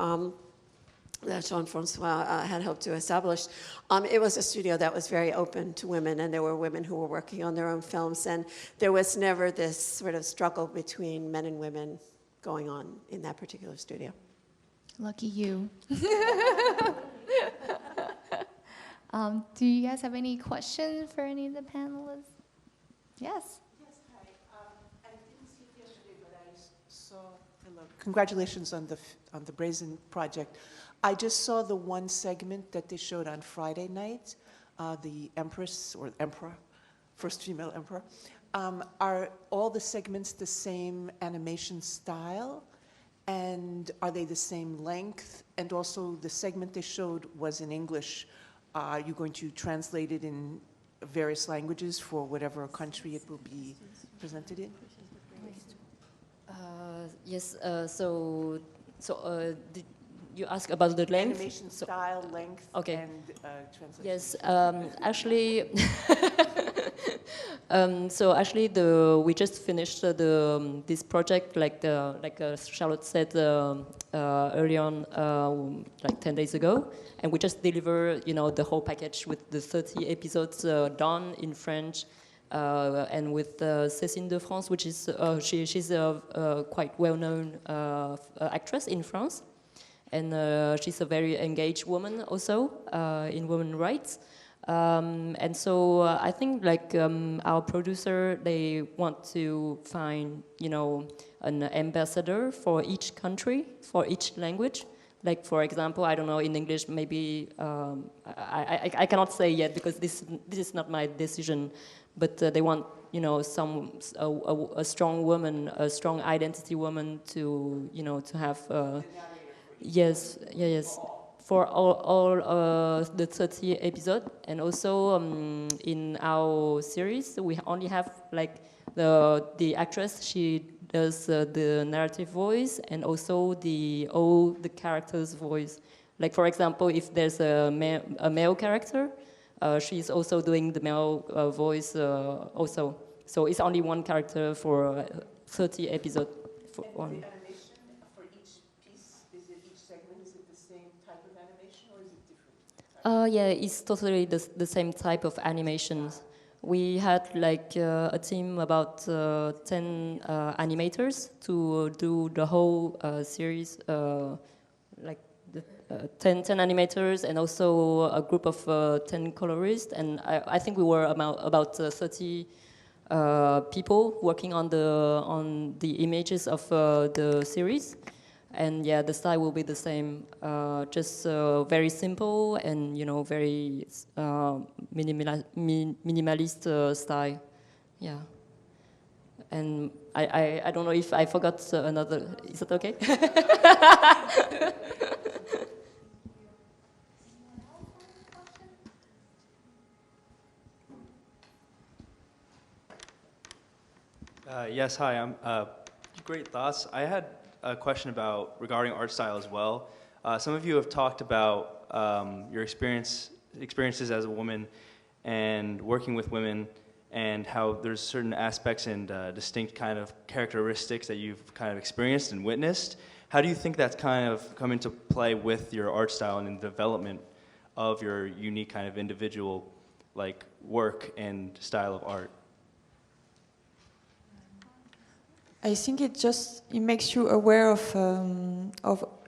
that Jean-Francois had helped to establish, it was a studio that was very open to women, and there were women who were working on their own films, and there was never this sort of struggle between men and women going on in that particular studio. Lucky you. Do you guys have any questions for any of the panelists? Yes. Yes, hi. I didn't see it yesterday, but I saw. Hello. Congratulations on the Brazen project. I just saw the one segment that they showed on Friday night, the Empress or Emperor, first female emperor. Are all the segments the same animation style? And are they the same length? And also, the segment they showed was in English. Are you going to translate it in various languages for whatever country it will be presented in? Yes. Did you ask about the length? Animation style, length, okay. And translation. Yes. Actually. Actually, we just finished this project, like Charlotte said earlier on, like 10 days ago, and we just delivered, the whole package with the 30 episodes done in French, and with Cécile de France, which is she's a quite well-known actress in France, and she's a very engaged woman also in women's rights. And so I think our producer, they want to find, an ambassador for each country, for each language. Like, for example, I don't know, in English, maybe, I cannot say yet because this is not my decision, but they want, a strong woman, a strong identity woman to, to have, yes. For all the 30 episodes, and also in our series we only have the actress. She does the narrative voice and also all the characters' voice. Like, for example, if there's a male character, she's also doing the male voice also. So it's only one character for 30 episodes. For one. Yeah, it's totally the same type of animations. We had a team about 10 animators to do the whole series, 10 animators, and also a group of 10 colorists. And I think we were about 30 people working on the images of the series. And yeah, the style will be the same, just very simple and very minimalist style. Yeah. And I don't know if I forgot another. Is that okay? Yes, hi. Great thoughts. I had a question regarding art style as well. Some of you have talked about your experiences as a woman and working with women, and how there's certain aspects and distinct kind of characteristics that you've kind of experienced and witnessed. How do you think that's kind of come into play with your art style and in the development of your unique kind of individual work and style of art? I think it makes you aware of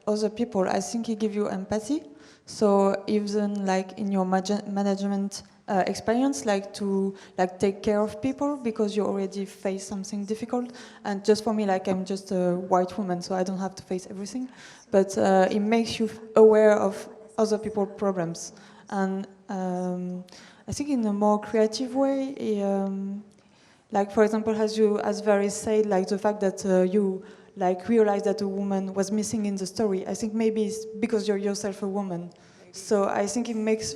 other people. I think it gives you empathy. So even in your management experience, to take care of people because you already face something difficult. And just for me, I'm just a white woman, so I don't have to face everything. But it makes you aware of other people's problems. And I think in a more creative way, for example, as Valerie said, the fact that you realize that a woman was missing in the story. I think maybe it's because you're yourself a woman. So I think it makes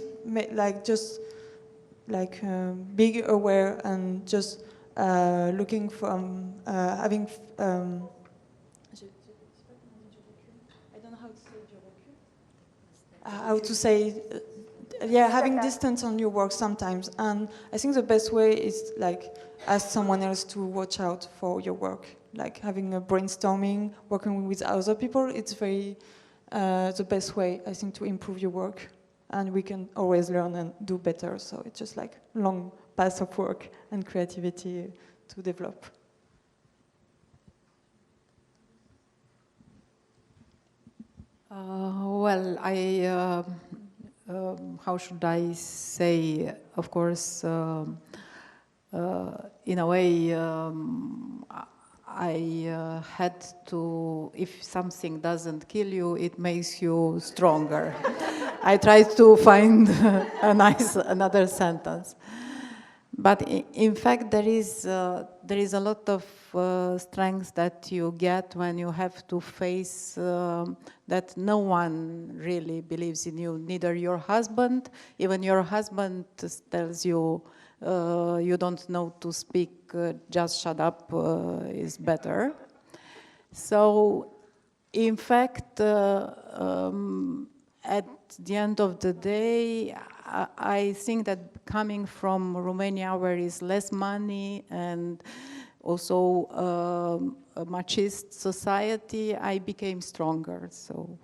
being aware and just looking from having. I don't know how to say. Having distance on your work sometimes, and I think the best way is ask someone else to watch out for your work, having a brainstorming, working with other people. It's very the best way, I think, to improve your work, and we can always learn and do better. So it's just long path of work and creativity to develop. Well, how should I say? Of course, in a way, I had to. If something doesn't kill you, it makes you stronger. I tried to find another sentence. But in fact, there is a lot of strength that you get when you have to face that no one really believes in you, neither your husband, even your husband tells you you don't know to speak, just shut up is better. So, in fact, at the end of the day, I think that coming from Romania, where is less money and also a machist society, I became stronger. So.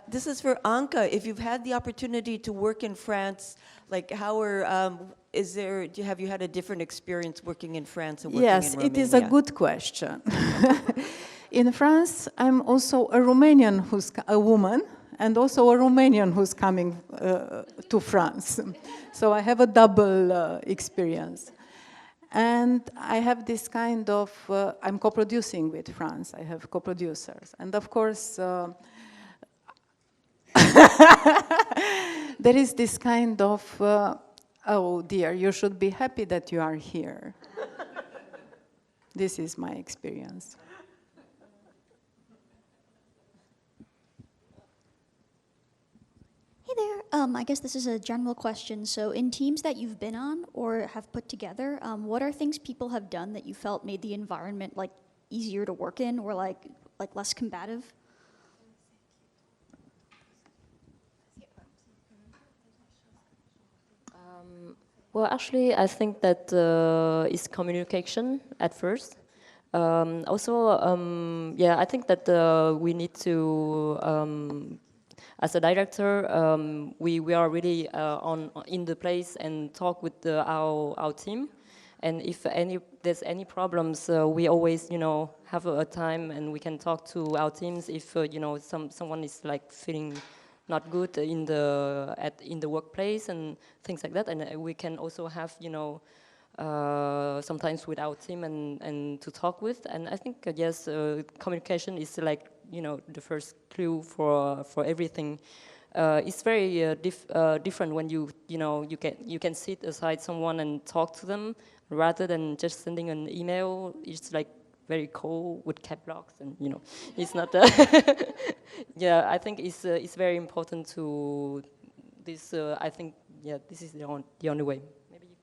This is for Anca. If you've had the opportunity to work in France, like how are, have you had a different experience working in France and working in Romania? Yes, it is a good question. In France, I'm also a Romanian who's a woman, and also a Romanian who's coming to France. So I have a double experience. And I have this kind of, I'm co-producing with France. I have co-producers. And of course, there is this kind of, oh dear, you should be happy that you are here. This is my experience. Hey there, I guess this is a general question. So in teams that you've been on or have put together, what are things people have done that you felt made the environment like easier to work in or like less combative? Well, actually, I think that it's communication at first. Yeah, I think that we need to, as a director, we are really in the place and talk with our team. And if there's any problems, we always, have a time and we can talk to our teams if, someone is like feeling not good in the workplace and things like that, and we can also have sometimes with our team and to talk with, and I think yes, communication is like the first clue for everything. It's very different when you can sit aside someone and talk to them rather than just sending an email. It's like very cold with cap locks, and it's not. Yeah, I think it's very important to this. I think this is the only way. Maybe you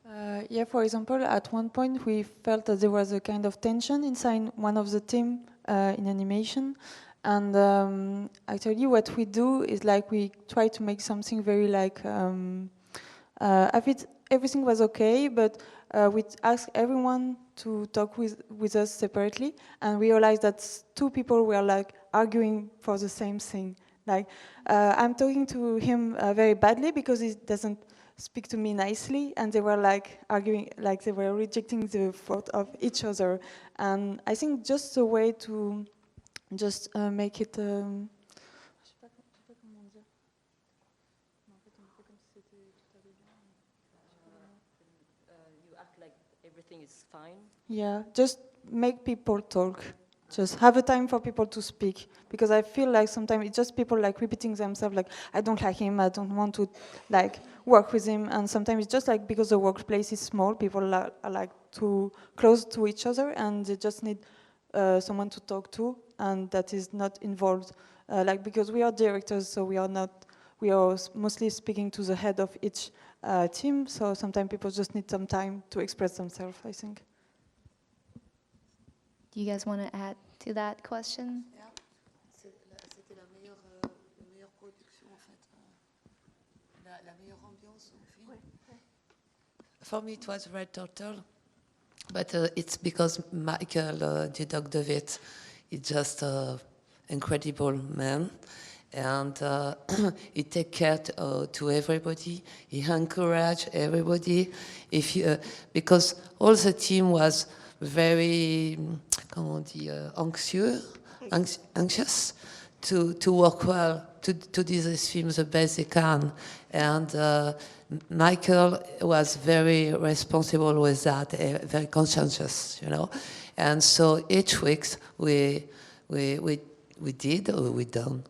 can. Yeah, for example, at one point we felt that there was a kind of tension inside one of the team in animation, and actually what we do is like we try to make something very like. I think everything was okay, but we asked everyone to talk with us separately, and realized that two people were like arguing for the same thing. Like I'm talking to him very badly because he doesn't speak to me nicely, and they were like arguing, like they were rejecting the thought of each other. And I think just a way to just make it. Everything is fine. Yeah, just make people talk. Just have a time for people to speak, because I feel like sometimes it's just people like repeating themselves, like I don't like him, I don't want to like work with him, and sometimes it's just like because the workplace is small, people are like too close to each other, and they just need someone to talk to, and that is not involved. Like because we are directors, so we are mostly speaking to the head of each team, so sometimes people just need some time to express themselves, I think. Do you guys want to add to that question? Yeah. C'était la meilleure production en fait. La meilleure ambiance au film. For me it was Red Turtle, but it's because Michael Dudok-Dewitt is just an incredible man. and he take care to everybody. He encourage everybody. If you, because all the team was very, comment on dit, anxious to work well, to do this film the best they can. And Michael was very responsible with that, very conscientious, you know. And so each week we done.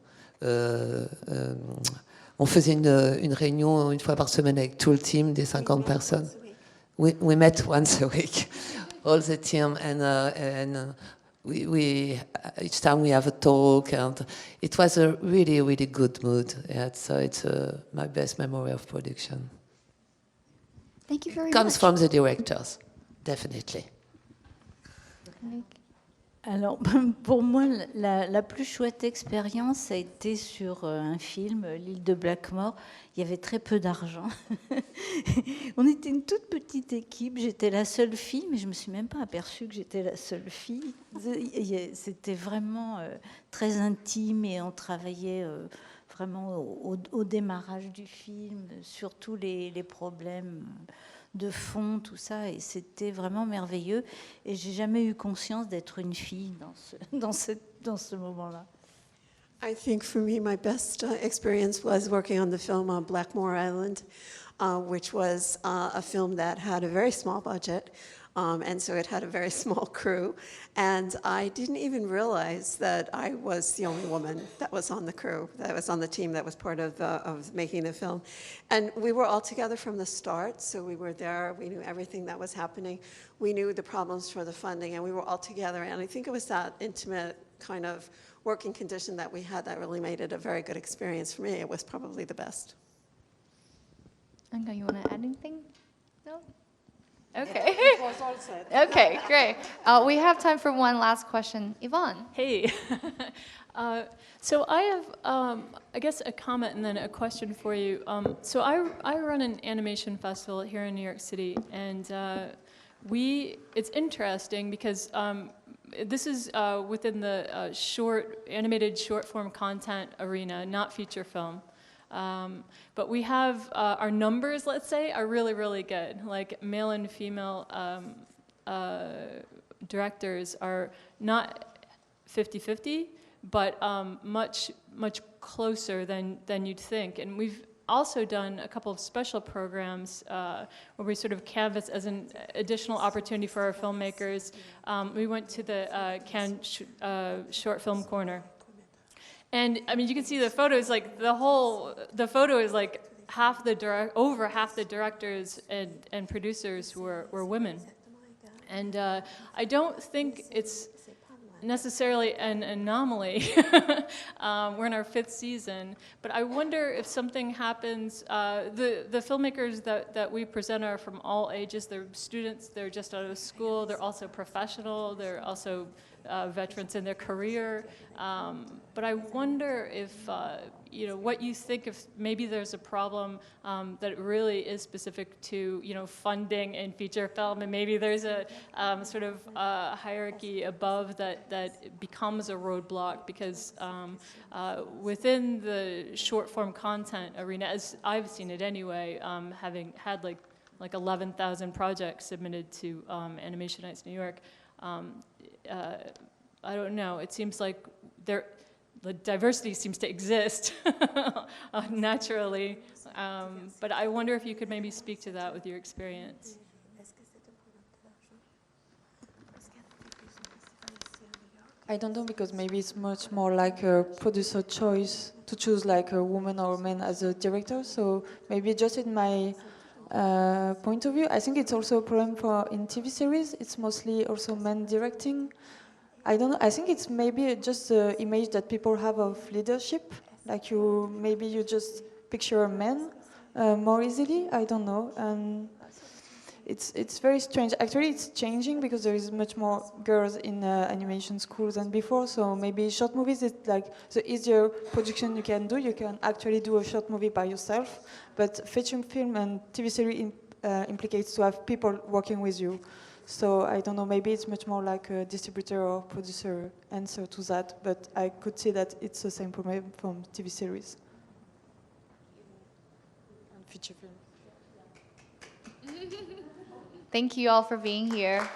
On faisait une réunion une fois par semaine avec tout le team des 50 personnes. We met once a week, all the team, and we each time we have a talk, and it was a really, really good mood. Yeah, so it's my best memory of production. Thank you very much. Comes from the directors, definitely. Alors, pour moi, la plus chouette expérience a été sur un film, L'île de Blackmore. Il y avait très peu d'argent. On était une toute petite équipe. J'étais la seule fille, mais je ne me suis même pas aperçue que j'étais la seule fille. C'était vraiment très intime et on travaillait vraiment au démarrage du film, sur tous les problèmes de fond, tout ça, et c'était vraiment merveilleux. Et j'ai jamais eu conscience d'être une fille dans ce moment-là. I think for me, my best experience was working on the film on Blackmore Island, which was a film that had a very small budget, and so it had a very small crew. And I didn't even realize that I was the only woman that was on the crew, that was on the team that was part of making the film. And we were all together from the start, so we were there, we knew everything that was happening. We knew the problems for the funding, and we were all together. And I think it was that intimate kind of working condition that we had that really made it a very good experience for me. It was probably the best. Anca, you want to add anything? No? Okay. It was all said. Okay, great. We have time for one last question. Yvonne. Hey. So I have, I guess, a comment and then a question for you. So I run an animation festival here in New York City, and it's interesting because this is within the animated short form content arena, not feature film. But we have, our numbers, let's say, are really, really good. Like male and female directors are not 50-50, but much, much closer than you'd think. And we've also done a couple of special programs where we sort of canvas as an additional opportunity for our filmmakers. We went to the Cannes Short Film Corner. And I mean, you can see the photos, like the photo is like over half the directors and producers were women. And I don't think it's necessarily an anomaly. We're in our 5th season, but I wonder if something happens. The filmmakers that we present are from all ages. They're students, they're just out of school, they're also professional, they're also veterans in their career. But I wonder if, what you think, if maybe there's a problem that really is specific to, funding in feature film, and maybe there's a sort of hierarchy above that becomes a roadblock, because within the short form content arena, as I've seen it anyway, having had like 11,000 projects submitted to Animation Nights New York, I don't know, it seems like the diversity seems to exist naturally, but I wonder if you could maybe speak to that with your experience. I don't know, because maybe it's much more like a producer choice to choose like a woman or a man as a director, so maybe just in my point of view, I think it's also a problem in TV series. It's mostly also men directing. I don't know. I think it's maybe just the image that people have of leadership. Like maybe you just picture men more easily. I don't know. And it's very strange. Actually, it's changing because there is much more girls in animation schools than before. So maybe short movies is like the easier production you can do. You can actually do a short movie by yourself. But feature film and TV series implicates to have people working with you. So I don't know, maybe it's much more like a distributor or producer answer to that, but I could see that it's the same problem from TV series and feature film. Thank you all for being here.